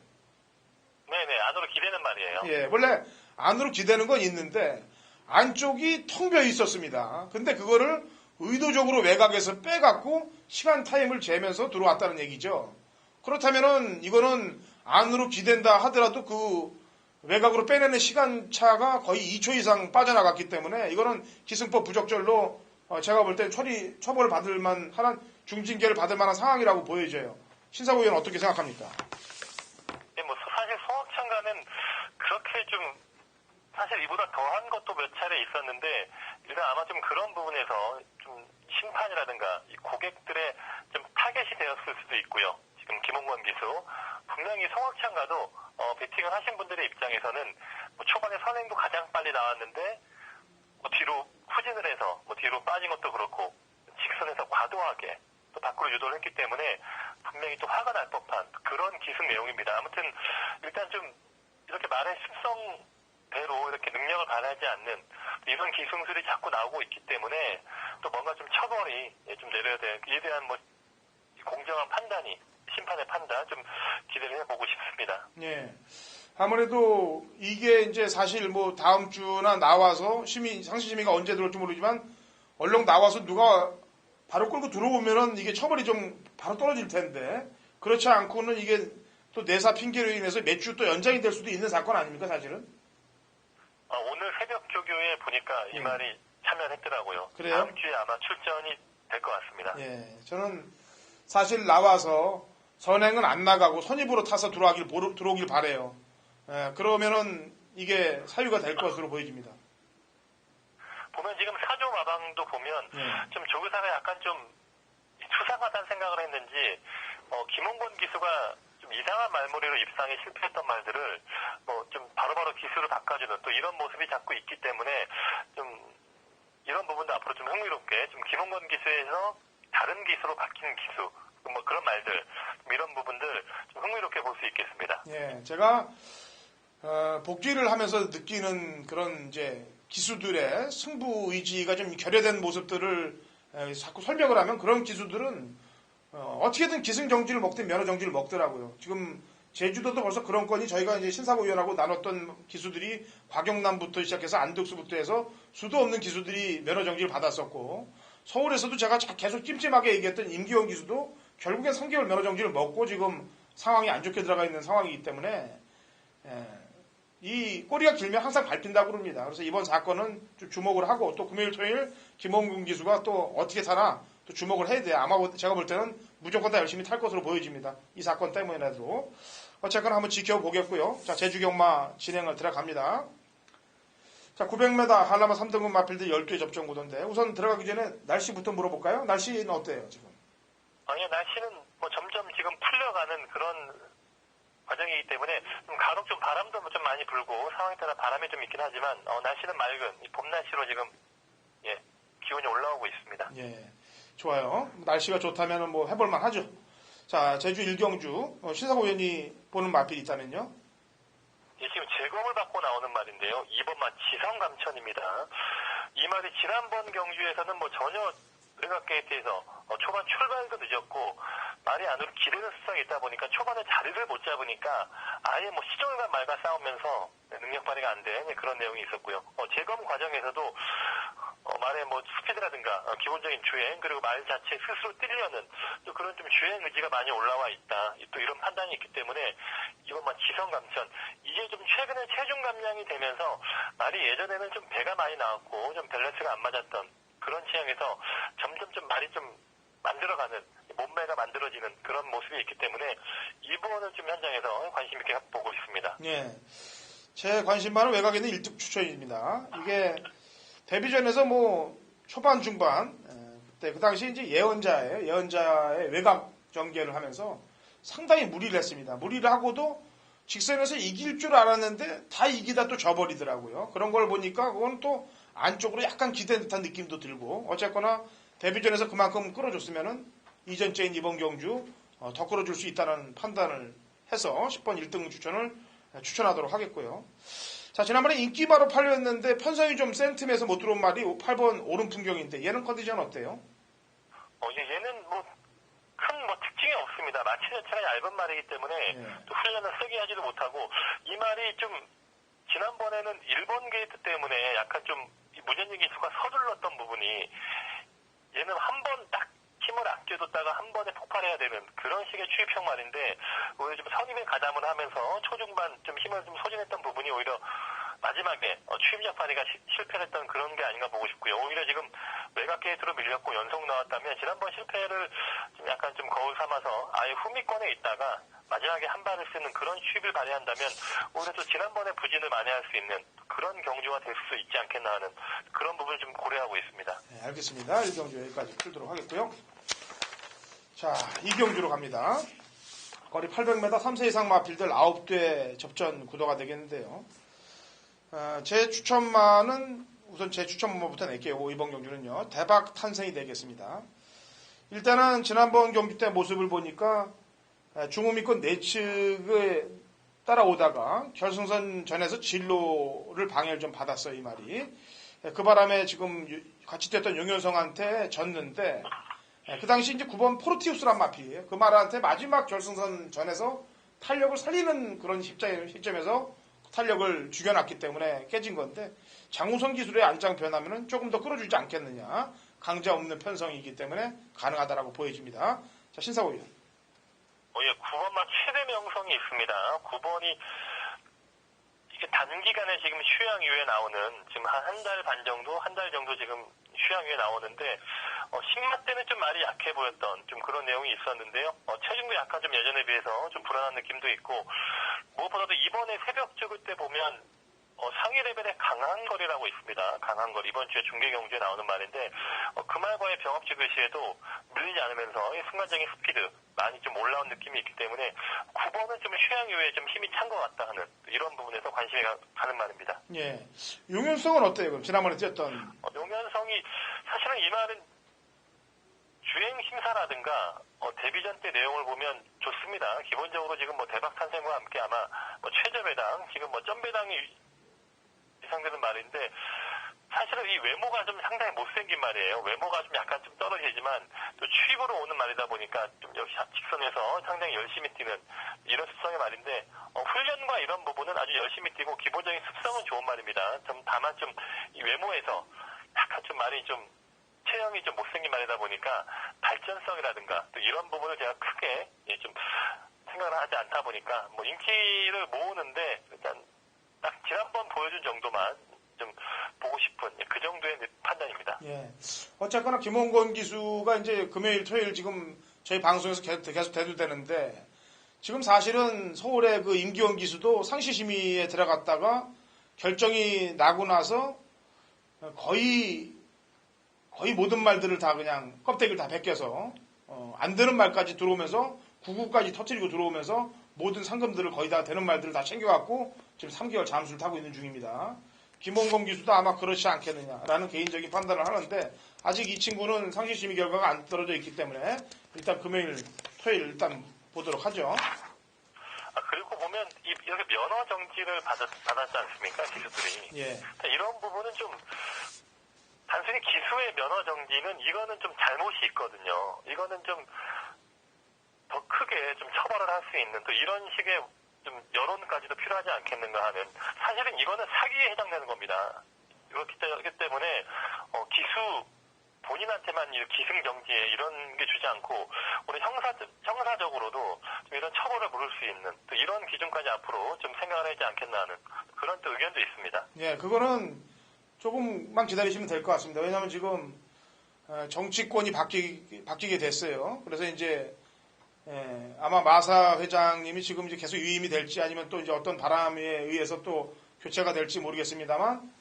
네네, 안으로 기대는 말이에요. 예, 원래 안으로 기대는 건 있는데 안쪽이 텅 비어 있었습니다. 근데 그거를 의도적으로 외곽에서 빼갖고 시간 타임을 재면서 들어왔다는 얘기죠. 그렇다면은 이거는 안으로 기댄다 하더라도 그 외곽으로 빼내는 시간차가 거의 2초 이상 빠져나갔기 때문에 이거는 기승법 부적절로 제가 볼 때 처벌을 받을 만한 중징계를 받을 만한 상황이라고 보여져요. 신사고 의원 어떻게 생각합니까? 네, 뭐 사실 소확창가는 그렇게 좀 사실 이보다 더한 것도 몇 차례 있었는데 일단 아마 좀 그런 부분에서 좀 심판이라든가 이 고객들의 좀 타겟이 되었을 수도 있고요. 지금 김홍건 기수 분명히 소확창가도 배팅을 하신 분들의 입장에서는 뭐 초반에 선행도 가장 빨리 나왔는데 뭐 뒤로 후진을 해서 뭐 뒤로 빠진 것도 그렇고 직선에서 과도하게 또 밖으로 유도를 했기 때문에 분명히 또 화가 날 법한 그런 기승 내용입니다. 아무튼 일단 좀 이렇게 말의 습성대로 이렇게 능력을 발휘하지 않는 이런 기승술이 자꾸 나오고 있기 때문에 또 뭔가 좀 처벌이 좀 내려야 돼. 이에 대한 뭐 공정한 판단이 심판의 판단 좀 기대를 해보고 싶습니다. 예. 아무래도 이게 이제 사실 뭐 다음 주나 나와서 상시심의가 언제 들어올지 모르지만 얼른 나와서 누가 바로 끌고 들어오면은 이게 처벌이 좀 바로 떨어질 텐데 그렇지 않고는 이게 또 내사 핑계로 인해서 몇 주 또 연장이 될 수도 있는 사건 아닙니까 사실은? 오늘 새벽 조교에 보니까 이 말이 참여했더라고요. 그래요? 다음 주에 아마 출전이 될 것 같습니다. 예. 저는 사실 나와서 선행은 안 나가고 선입으로 타서 들어오길 바래요. 예, 그러면은 이게 사유가 될 것으로 보여집니다. 보면 지금 사조 마방도 보면 좀 조교사가 약간 좀 수상하다는 생각을 했는지 김홍건 기수가 좀 이상한 말머리로 입상에 실패했던 말들을 뭐 좀 바로바로 기수를 바꿔주는 또 이런 모습이 자꾸 있기 때문에 좀 이런 부분도 앞으로 좀 흥미롭게 좀 김홍건 기수에서 다른 기수로 바뀌는 기수 뭐 그런 말들 이런 부분들 좀 흥미롭게 볼 수 있겠습니다. 예, 제가 복귀를 하면서 느끼는 그런 이제 기수들의 승부 의지가 좀 결여된 모습들을 자꾸 설명을 하면 그런 기수들은 어떻게든 기승정지를 먹든 면허정지를 먹더라고요. 지금 제주도도 벌써 그런 건이 저희가 이제 신사고위원하고 나눴던 기수들이 곽영남부터 시작해서 안덕수부터 해서 수도 없는 기수들이 면허정지를 받았었고 서울에서도 제가 계속 찜찜하게 얘기했던 임기원 기수도 결국엔 3개월 면허정지를 먹고 지금 상황이 안 좋게 들어가 있는 상황이기 때문에 이 꼬리가 길면 항상 밟힌다고 그럽니다. 그래서 이번 사건은 좀 주목을 하고 또 금요일 토요일 김홍근 기수가 또 어떻게 타나 또 주목을 해야 돼요. 아마 제가 볼 때는 무조건 다 열심히 탈 것으로 보여집니다. 이 사건 때문에라도. 어쨌거나 한번 지켜보겠고요. 자, 제주경마 진행을 들어갑니다. 자, 900m 한라마 3등급 마필드 12개 접종 구도인데 우선 들어가기 전에 날씨부터 물어볼까요? 날씨는 어때요, 지금? 아니요, 날씨는 뭐 점점 지금 풀려가는 그런 과정이기 때문에 좀 간혹 좀 바람도 좀 많이 불고 상황에 따라 바람이 좀 있긴 하지만 날씨는 맑은 이 봄 날씨로 지금 기온이 올라오고 있습니다. 예, 좋아요. 날씨가 좋다면 뭐 해볼만 하죠. 자, 제주 일경주 신사고 의원이 보는 마필이 있다면요? 예, 지금 제검을 받고 나오는 말인데요. 2번 말 지성감천입니다. 이 말이 지난번 경주에서는 뭐 전혀 외곽 게이트에서 초반 출발도 늦었고 말이 안으로 기대는 습성이 있다 보니까 초반에 자리를 못 잡으니까 아예 뭐 시종일관 말과 싸우면서 능력 발휘가 안 된 그런 내용이 있었고요. 재검 과정에서도 말의 뭐 스피드라든가 기본적인 주행 그리고 말 자체 스스로 뛰려는 또 그런 좀 주행 의지가 많이 올라와 있다. 또 이런 판단이 있기 때문에 이번 지성감천 이게 좀 최근에 체중 감량이 되면서 말이 예전에는 좀 배가 많이 나왔고 좀 밸런스가 안 맞았던 그런 취향에서 점점 좀 말이 좀 만들어가는 몸매가 만들어지는 그런 모습이 있기 때문에 이 부분을 좀 현장에서 관심 있게 보고 있습니다. 예, 제 관심바는 외곽에 있는 1등 추천입니다. 이게 데뷔전에서 뭐 초반 중반 그때 그 당시 이제 예언자의 외곽 전개를 하면서 상당히 무리를 했습니다. 무리를 하고도 직선에서 이길 줄 알았는데 다 이기다 또 져버리더라고요. 그런 걸 보니까 그건 또 안쪽으로 약간 기댄 듯한 느낌도 들고 어쨌거나 데뷔전에서 그만큼 끌어줬으면은 이전째인 이번 경주 더 끌어줄 수 있다는 판단을 해서 10번 1등 추천을 추천하도록 하겠고요. 자, 지난번에 인기바로 팔렸는데 편성이 좀 센 틈에서 못 들어온 말이 8번 오른풍경인데 얘는 컨디션 어때요? 얘는 큰 특징이 없습니다. 마취 자체가 얇은 말이기 때문에 또 훈련을 세게 하지도 못하고 이 말이 좀 지난번에는 1번 게이트 때문에 약간 좀 무전진 기수가 서둘렀던 부분이 얘는 한 번 딱 힘을 아껴뒀다가 한 번에 폭발해야 되는 그런 식의 추입형 말인데 오히려 좀 선임에 가담을 하면서 초중반 좀 힘을 좀 소진했던 부분이 오히려 마지막에 추임력 발휘가 실패를 했던 그런 게 아닌가 보고 싶고요. 오히려 지금 외곽 게이트로 밀렸고 연속 나왔다면 지난번 실패를 좀 약간 좀 거울 삼아서 아예 후미권에 있다가 마지막에 한 발을 쓰는 그런 추입을 발휘한다면 오히려 또 지난번에 부진을 만회할 수 있는 그런 경주가 될 수 있지 않겠나 하는 그런 부분을 좀 고려하고 있습니다. 네, 알겠습니다. 1경주 여기까지 풀도록 하겠고요. 자, 2경주로 갑니다. 거리 800m 3세 이상 마필들 9대 접전 구도가 되겠는데요. 제 추천마는 우선 제 추천마부터 낼게요. 이번 경주는요. 대박 탄생이 되겠습니다. 일단은 지난번 경주 때 모습을 보니까 중후미권 내측에 따라오다가 결승선 전에서 진로를 방해를 좀 받았어요. 이 말이. 그 바람에 지금 같이 뛰었던 용현성한테 졌는데 그 당시 이제 9번 포르티우스란 마필이에요. 그 말한테 마지막 결승선 전에서 탄력을 살리는 그런 시점에서 탄력을 죽여놨기 때문에 깨진 건데 장우선 기술의 안장 변하면은 조금 더 끌어주지 않겠느냐. 강자 없는 편성이기 때문에 가능하다라고 보여집니다. 자, 신사고 의원. 9번만 최대 명성이 있습니다. 9번이 이게 단기간에 지금 휴양 이후에 나오는 지금 한 달 반 정도, 한 달 정도 지금 휴양 이후에 나오는데 식마 때는 좀 말이 약해 보였던 좀 그런 내용이 있었는데요. 체중도 약간 좀 예전에 비해서 좀 불안한 느낌도 있고 무엇보다도 이번에 새벽 찍을 때 보면 상위 레벨의 강한 거리라고 있습니다. 강한 거리. 이번 주에 중계 경주에 나오는 말인데 그 말과의 병합 찍을 시에도 밀리지 않으면서 순간적인 스피드 많이 좀 올라온 느낌이 있기 때문에 9번은 좀 휴양 이후에 좀 힘이 찬 것 같다 하는 이런 부분에서 관심이 가는 말입니다. 예. 용현성은 어때요? 그럼 지난번에 뛰었던 용현성이 사실은 이 말은 주행 심사라든가 데뷔전 때 내용을 보면 좋습니다. 기본적으로 지금 대박 탄생과 함께 아마 최저 배당 지금 점 배당이 예상되는 말인데 사실은 이 외모가 좀 상당히 못생긴 말이에요. 외모가 좀 약간 좀 떨어지지만 또 추입으로 오는 말이다 보니까 좀 역시 직선에서 상당히 열심히 뛰는 이런 습성의 말인데 훈련과 이런 부분은 아주 열심히 뛰고 기본적인 습성은 좋은 말입니다. 좀 다만 좀 이 외모에서 약간 좀 말이 좀 체형이 좀 못생긴 말이다 보니까 발전성이라든가 또 이런 부분을 제가 크게 좀 생각을 하지 않다 보니까 인기를 모으는데 일단 딱 지난번 보여준 정도만 좀 보고 싶은 그 정도의 판단입니다. 예. 어쨌거나 김홍건 기수가 이제 금요일, 토요일 지금 저희 방송에서 계속 대두되는데 지금 사실은 서울의 그 임기원 기수도 상시심의에 들어갔다가 결정이 나고 나서 거의 모든 말들을 다 그냥 껍데기를 다 벗겨서 안 되는 말까지 들어오면서 99까지 터뜨리고 들어오면서 모든 상금들을 거의 다 되는 말들을 다 챙겨갖고 지금 3개월 잠수를 타고 있는 중입니다. 김홍건 기수도 아마 그렇지 않겠느냐라는 개인적인 판단을 하는데 아직 이 친구는 상시심의 결과가 안 떨어져 있기 때문에 일단 금요일, 토요일 일단 보도록 하죠. 그리고 보면 이렇게 면허 정지를 받았지 않습니까? 기수들이. 예. 이런 부분은 좀 단순히 기수의 면허 정지는 이거는 좀 잘못이 있거든요. 이거는 좀 더 크게 좀 처벌을 할 수 있는 또 이런 식의 좀 여론까지도 필요하지 않겠는가 하는 사실은 이거는 사기에 해당되는 겁니다. 그렇기 때문에 기수 본인한테만 기승정지에 이런 게 주지 않고 우리 형사적으로도 좀 이런 처벌을 물을 수 있는 또 이런 기준까지 앞으로 좀 생각을 하지 않겠나 하는 그런 또 의견도 있습니다. 예, 그거는 조금만 기다리시면 될 것 같습니다. 왜냐하면 지금 정치권이 바뀌게 됐어요. 그래서 이제 아마 마사 회장님이 지금 이제 계속 유임이 될지 아니면 또 이제 어떤 바람에 의해서 또 교체가 될지 모르겠습니다만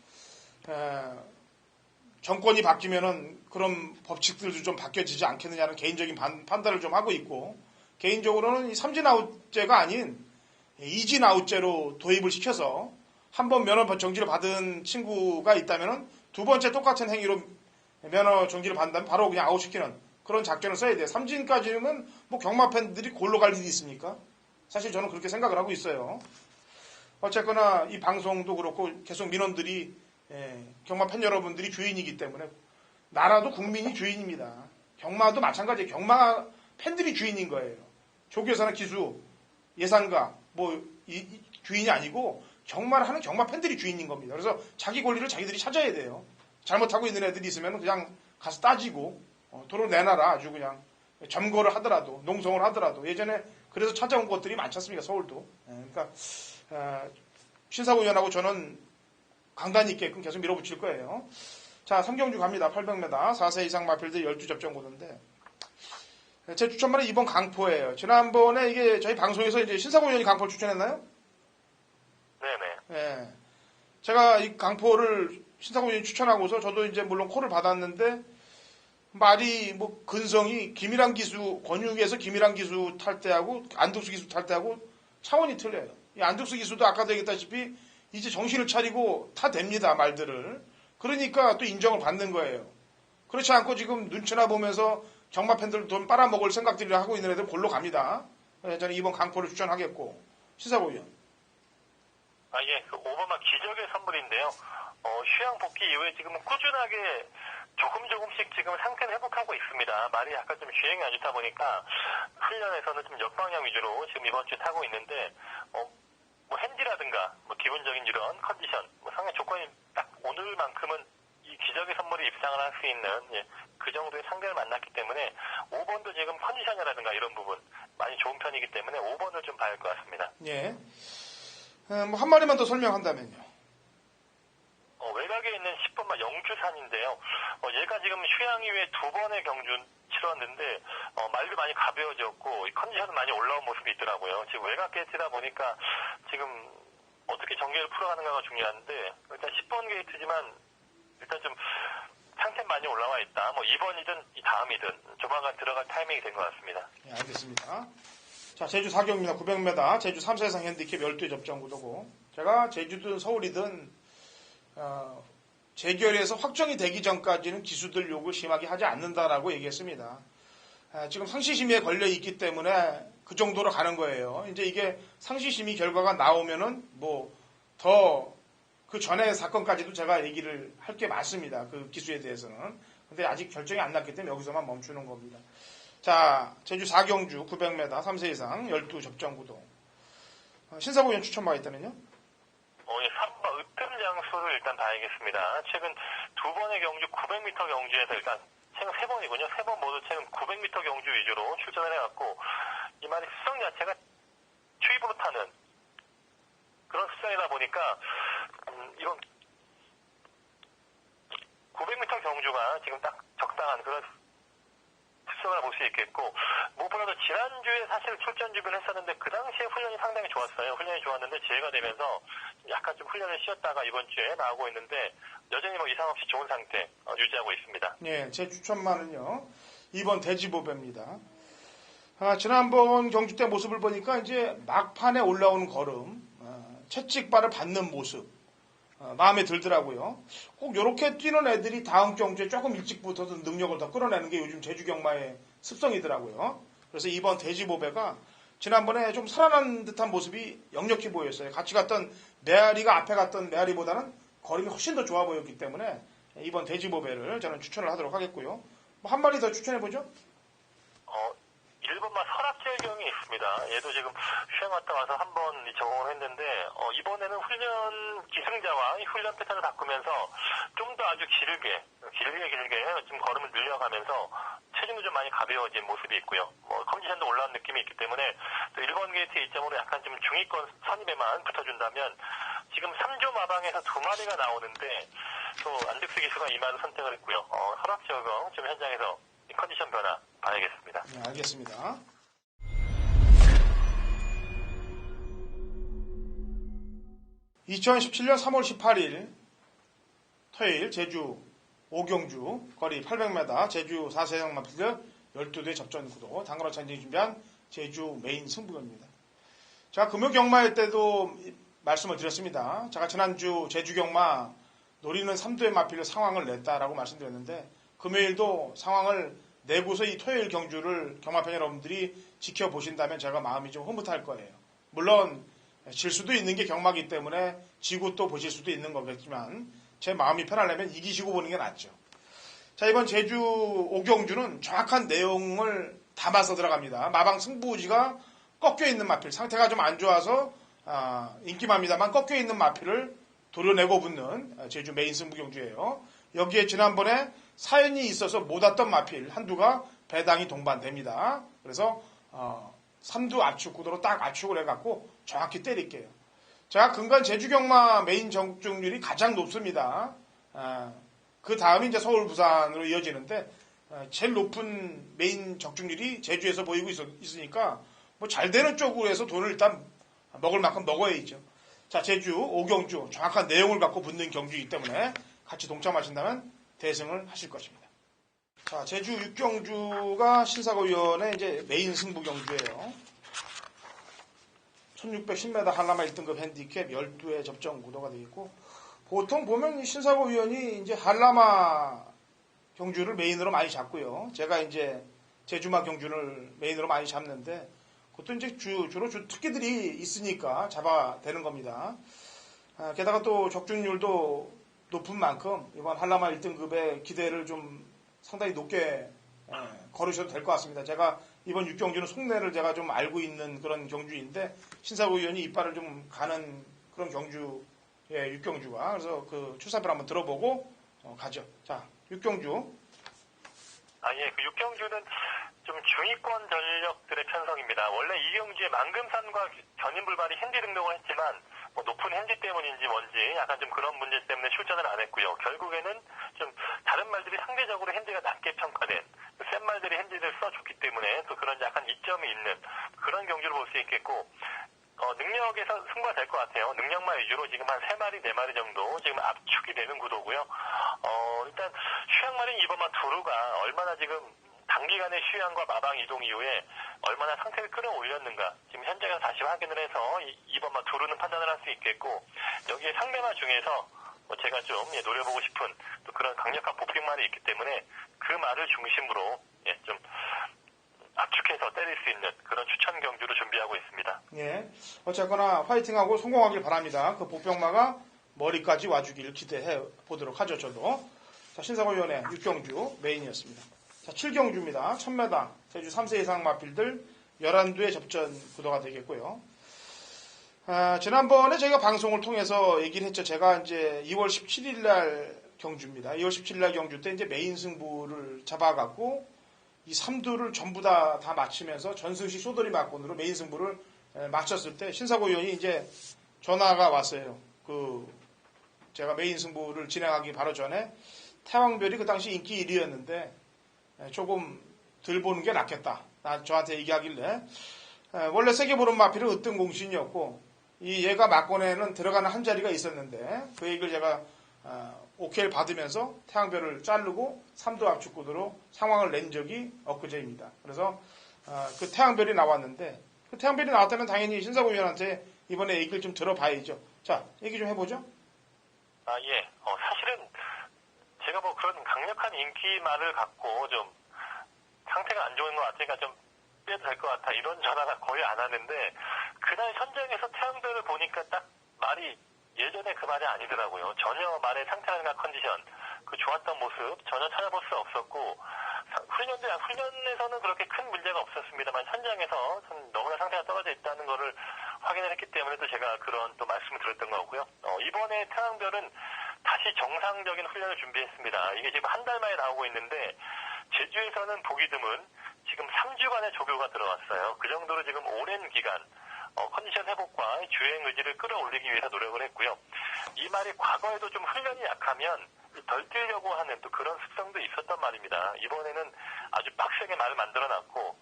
정권이 바뀌면은 그런 법칙들도 좀 바뀌어지지 않겠느냐는 개인적인 판단을 좀 하고 있고 개인적으로는 이 삼진 아웃제가 아닌 이진 아웃제로 도입을 시켜서 한 번 면허 정지를 받은 친구가 있다면 두 번째 똑같은 행위로 면허 정지를 받는다면 바로 그냥 아웃시키는 그런 작전을 써야 돼요. 삼진까지는 뭐 경마 팬들이 골로 갈 일이 있습니까? 사실 저는 그렇게 생각을 하고 있어요. 어쨌거나 이 방송도 그렇고 계속 민원들이 경마 팬 여러분들이 주인이기 때문에 나라도 국민이 주인입니다. 경마도 마찬가지예요. 경마 팬들이 주인인 거예요. 조교사나 기수, 예산가 주인이 아니고 경마를 하는 경마 팬들이 주인인 겁니다. 그래서 자기 권리를 자기들이 찾아야 돼요. 잘못하고 있는 애들이 있으면 그냥 가서 따지고 도로 내놔라. 아주 그냥 점거를 하더라도 농성을 하더라도 예전에 그래서 찾아온 것들이 많지 않습니까? 서울도. 그러니까 신사구위원하고 저는 강단 있게끔 계속 밀어붙일 거예요. 자, 삼경주 갑니다. 800m 4세 이상 마필드 12접점 구도인데 제 추천만은 이번 강포예요. 지난번에 이게 저희 방송에서 이제 신사구위원이 강포를 추천했나요? 네네. 예. 제가 이 강포를 신사구위원이 추천하고서 저도 이제 물론 콜을 받았는데 말이 뭐 근성이 김일환 기수 권유기에서 김일환 기수 탈 때하고 안덕수 기수 탈 때하고 차원이 틀려요. 이 안덕수 기수도 아까도 얘기했다시피 이제 정신을 차리고 타댑니다 말들을. 그러니까 또 인정을 받는 거예요. 그렇지 않고 지금 눈치나 보면서 경마 팬들 돈 빨아먹을 생각들을 하고 있는 애들 골로 갑니다. 저는 이번 강포를 추천하겠고 신사구위원. 예, 그 오바마 기적의 선물인데요. 휴양 복귀 이후에 지금 꾸준하게 조금씩 지금 상태는 회복하고 있습니다. 말이 약간 좀 주행이 안 좋다 보니까 훈련에서는 좀 역방향 위주로 지금 이번 주에 타고 있는데, 뭐 핸디라든가 뭐 기본적인 이런 컨디션, 뭐 상해 조건이 딱 오늘만큼은 이 기적의 선물이 입상을 할 수 있는 그 정도의 상대를 만났기 때문에 5번도 지금 컨디션이라든가 이런 부분 많이 좋은 편이기 때문에 5번을 좀 봐야 할 것 같습니다. 예. 뭐 한 마리만 더 설명한다면요. 외곽에 있는 10번마 영주산인데요. 얘가 지금 휴양 이후에 두 번의 경주 치렀는데 말도 많이 가벼워졌고 컨디션은 많이 올라온 모습이 있더라고요. 지금 외곽 게이트다 보니까 지금 어떻게 전개를 풀어가는가가 중요한데 일단 10번 게이트지만 일단 좀 상태 많이 올라와 있다. 뭐 2번이든 이 다음이든 조만간 들어갈 타이밍이 된 것 같습니다. 네, 알겠습니다. 자, 제주 4경입니다. 900m, 제주 3세상 핸디캡 12회 접전 구도고 제가 제주든 서울이든 재결에서 확정이 되기 전까지는 기수들 요구를 심하게 하지 않는다라고 얘기했습니다. 지금 상시심의에 걸려 있기 때문에 그 정도로 가는 거예요. 이제 이게 상시심의 결과가 나오면은 더 그 전에 사건까지도 제가 얘기를 할 게 많습니다. 그 기수에 대해서는. 근데 아직 결정이 안 났기 때문에 여기서만 멈추는 겁니다. 자, 제주 4경주 900m 3세 이상 12접전 구도. 신사구위원 추천받아 있다면요? 3번 으뜸장수를 일단 봐야겠습니다. 최근 두 번의 경주 900m 경주에서 일단 최근 3번이군요. 3번 모두 최근 900m 경주 위주로 출전을 해왔고 이 말이 습성 자체가 추입으로 타는 그런 습성이다 보니까 이건 900m 경주가 지금 딱 적당한 그런 습성을 볼 수 있겠고 무엇보다도 지난주에 사실 출전 준비를 했었는데 그 당시에 훈련이 상당히 좋았어요. 훈련이 좋았는데 재해가 되면서 약간 좀 훈련을 쉬었다가 이번 주에 나오고 있는데 여전히 뭐 이상 없이 좋은 상태 유지하고 있습니다. 네, 제 추천만은요. 2번 대지보배입니다. 지난번 경주 때 모습을 보니까 이제 막판에 올라오는 걸음, 채찍발을 받는 모습 마음에 들더라고요. 꼭 이렇게 뛰는 애들이 다음 경주에 조금 일찍부터 능력을 더 끌어내는 게 요즘 제주 경마의 습성이더라고요. 그래서 이번 대지보배가 지난번에 좀 살아난 듯한 모습이 역력해 보였어요. 같이 갔던 메아리가 앞에 갔던 메아리보다는 걸음이 훨씬 더 좋아 보였기 때문에 이번 대지보배를 저는 추천을 하도록 하겠고요. 한 마리 더 추천해보죠. 1번만 설악절경이 있습니다. 얘도 지금 휴양 갔다 와서 한번 적응을 했는데 이번에는 훈련 기승자와 훈련 패턴을 바꾸면서 좀 더 아주 길게 좀 걸음을 늘려가면서 체중도 좀 많이 가벼워진 모습이 있고요. 컨디션도 올라온 느낌이 있기 때문에 또 1번 게이트 2점으로 약간 좀 중위권 선입에만 붙어준다면 지금 3조 마방에서 2마리가 나오는데 또 안득수 기수가 이 말을 선택을 했고요. 설악절경 지금 현장에서 컨디션 변화 봐야겠습니다. 네, 알겠습니다. (2017년 3월 18일) 토요일 제주 5경주 거리 800m 제주 4세상 마필드 12대 접전 구도 당그로 찬진이 준비한 제주 메인 승부경입니다. 제가 금요 경마일 때도 말씀을 드렸습니다. 제가 지난주 제주 경마 노리는 3두의 마필로 상황을 냈다라고 말씀드렸는데 금요일도 상황을 내고서 이 토요일 경주를 경마팬 여러분들이 지켜보신다면 제가 마음이 좀 흐뭇할 거예요. 물론 질 수도 있는 게 경마기 때문에 지고 또 보실 수도 있는 거겠지만 제 마음이 편하려면 이기시고 보는 게 낫죠. 자, 이번 제주 5경주는 정확한 내용을 담아서 들어갑니다. 마방 승부지가 꺾여있는 마필, 상태가 좀 안 좋아서 인기마입니다만 꺾여있는 마필을 도려내고 붙는 제주 메인 승부경주예요. 여기에 지난번에 사연이 있어서 못 왔던 마필 한두가 배당이 동반됩니다. 그래서 3두 압축 구도로 딱 압축을 해갖고 정확히 때릴게요. 제가 근간 제주경마 메인 적중률이 가장 높습니다. 그 다음이 이제 서울, 부산으로 이어지는데 제일 높은 메인 적중률이 제주에서 보이고 있으니까 뭐 잘 되는 쪽으로 해서 돈을 일단 먹을 만큼 먹어야죠. 자, 제주 5경주 정확한 내용을 갖고 붙는 경주이기 때문에 같이 동참하신다면 대승을 하실 것입니다. 자, 제주 6경주가 신사고위원의 이제 메인 승부 경주예요. 1610m 한라마 1등급 핸디캡 12회 접전 구도가 되어 있고, 보통 보면 이 신사고위원이 이제 한라마 경주를 메인으로 많이 잡고요. 제가 이제 제주마 경주를 메인으로 많이 잡는데, 그것도 이제 주로 특기들이 있으니까 잡아대는 겁니다. 게다가 또 적중률도 높은 만큼 이번 한라마 1등급의 기대를 좀 상당히 높게 걸으셔도 될 것 같습니다. 제가 이번 6경주는 속내를 제가 좀 알고 있는 그런 경주인데 신사고 의원이 이빨을 좀 가는 그런 경주의 6경주가 그래서 그 출사표를 한번 들어보고 가죠. 자, 6경주. 예, 그 6경주는 좀 중위권 전력들의 편성입니다. 원래 이 경주에 만금산과 견인불발이 핸디 등록을 했지만 뭐 높은 핸디 때문인지 뭔지 약간 좀 그런 문제 때문에 출전을 안 했고요. 결국에는 좀 다른 말들이 상대적으로 핸디가 낮게 평가된 센 말들이 핸디를 써줬기 때문에 또 그런 약간 이점이 있는 그런 경주를 볼 수 있겠고 능력에서 승부가 될 것 같아요. 능력만 위주로 지금 한 3마리, 4마리 정도 지금 압축이 되는 구도고요. 일단 휴양마린 이번만 두루가 얼마나 지금 단기간의 휴양과 마방 이동 이후에 얼마나 상태를 끌어올렸는가 지금 현장에서 다시 확인을 해서 이번만 두루는 판단을 할 수 있겠고 여기에 상대마 중에서 제가 좀 노려보고 싶은 또 그런 강력한 복빙말이 있기 때문에 그 말을 중심으로 좀 압축해서 때릴 수 있는 그런 추천 경주로 준비하고 있습니다. 예, 어쨌거나 화이팅하고 성공하길 바랍니다. 그 복병마가 머리까지 와주길 기대해 보도록 하죠. 저도. 자, 신사고위원회 6경주 메인이었습니다. 자, 7경주입니다. 1000m 제주 3세 이상 마필들 11두의 접전 구도가 되겠고요. 지난번에 저희가 방송을 통해서 얘기를 했죠. 제가 이제 2월 17일 날 경주입니다. 2월 17일 날 경주 때 이제 메인 승부를 잡아갖고 이 3두를 전부 다 마치면서 전승식 소돌이 막건으로 메인 승부를 마쳤을 때 신사고 의원이 이제 전화가 왔어요. 제가 메인 승부를 진행하기 바로 전에 태왕별이 그 당시 인기 1위였는데 조금 덜 보는 게 낫겠다. 저한테 얘기하길래 원래 세게 보는 마필은 으뜸 공신이었고 이 얘가 막건에는 들어가는 한 자리가 있었는데 그 얘기를 제가 오케이를 받으면서 태양별을 자르고 3두 압축 구도로 상황을 낸 적이 엊그제입니다. 그래서 그 태양별이 나왔는데 그 태양별이 나왔다면 당연히 신사고 위원한테 이번에 얘기를 좀 들어봐야죠. 자, 얘기 좀 해보죠. 예. 사실은 제가 뭐 그런 강력한 인기만을 갖고 좀 상태가 안 좋은 것 같으니까 좀 빼도 될 것 같아 이런 전화가 거의 안 하는데 그날 현장에서 태양별을 보니까 딱 말이 예전에 그 말이 아니더라고요. 전혀 말의 상태나 컨디션, 그 좋았던 모습 전혀 찾아볼 수 없었고 훈련에서는 그렇게 큰 문제가 없었습니다만 현장에서 너무나 상태가 떨어져 있다는 거를 확인을 했기 때문에 또 제가 그런 또 말씀을 드렸던 거고요. 이번에 태양별은 다시 정상적인 훈련을 준비했습니다. 이게 지금 한 달 만에 나오고 있는데 제주에서는 보기 드문 지금 3주간의 조교가 들어왔어요. 그 정도로 지금 오랜 기간 컨디션 회복과 주행 의지를 끌어올리기 위해서 노력을 했고요. 이 말이 과거에도 좀 훈련이 약하면 덜 뛰려고 하는 또 그런 습성도 있었단 말입니다. 이번에는 아주 빡세게 말을 만들어놨고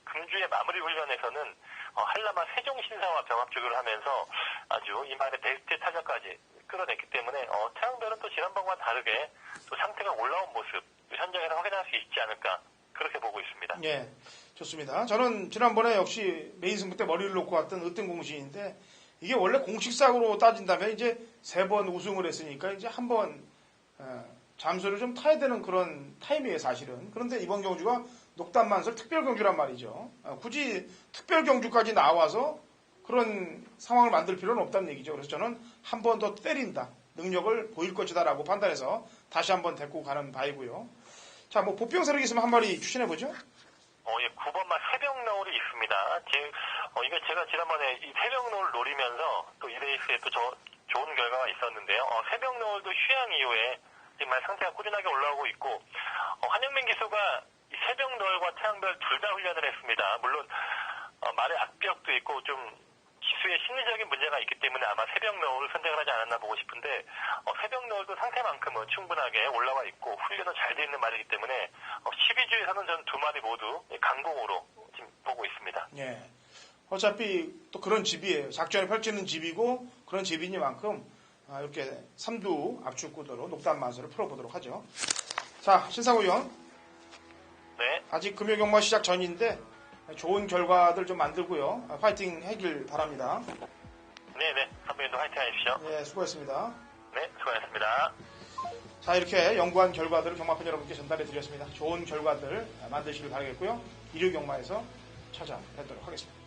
금주의 마무리 훈련에서는 한라마 세종신사와 병합조교를 하면서 아주 이 말의 베스트 타격까지 끌어냈기 때문에 태양별은 또 지난번과 다르게 또 상태가 올라온 모습 현장에서 확인할 수 있지 않을까 그렇게 보고 있습니다. 예, 좋습니다. 저는 지난번에 역시 메인 승부 때 머리를 놓고 왔던 으뜸공신인데 이게 원래 공식상으로 따진다면 이제 3번 우승을 했으니까 이제 한번 잠수를 좀 타야 되는 그런 타임이에요, 사실은. 그런데 이번 경주가 녹담만설 특별 경주란 말이죠. 굳이 특별 경주까지 나와서 그런 상황을 만들 필요는 없다는 얘기죠. 그래서 저는 한 번 더 때린다. 능력을 보일 것이다라고 판단해서 다시 한번 데리고 가는 바이고요. 자, 뭐 보병 세력이 있으면 한 마리 추천해보죠. 예, 9번만 새벽 노을이 있습니다. 이거 제가 지난번에 이 새벽 노을 노리면서 또 이 레이스에 또 좋은 결과가 있었는데요. 새벽 노을도 휴양 이후에 정말 상태가 꾸준하게 올라오고 있고, 한영민 기수가 이 새벽 노을과 태양별 둘 다 훈련을 했습니다. 물론, 말의 악벽도 있고 좀 기수의 심리적인 문제가 있기 때문에 아마 새벽 노을을 선택을 하지 않았나 보고 싶은데, 새벽 노을도 상태만큼은 충분하게 올라와 있고 훈련은 잘 돼 있는 말이기 때문에 12주에서는 전 2마리 모두 강공으로 지금 보고 있습니다. 예. 어차피 또 그런 집이에요. 작전을 펼치는 집이고 그런 집이니만큼 이렇게 3두 압축 구도로 녹담 만설을 풀어보도록 하죠. 자, 신상우 의원. 네. 아직 금요경마 시작 전인데 좋은 결과들 좀 만들고요. 파이팅 하길 바랍니다. 네네. 선배님도 화이팅 하십시오. 네, 수고했습니다. 네, 수고하셨습니다. 자, 이렇게 연구한 결과들을 경마팬 여러분께 전달해 드렸습니다. 좋은 결과들 만드시길 바라겠고요. 일요경마에서 찾아뵙도록 하겠습니다.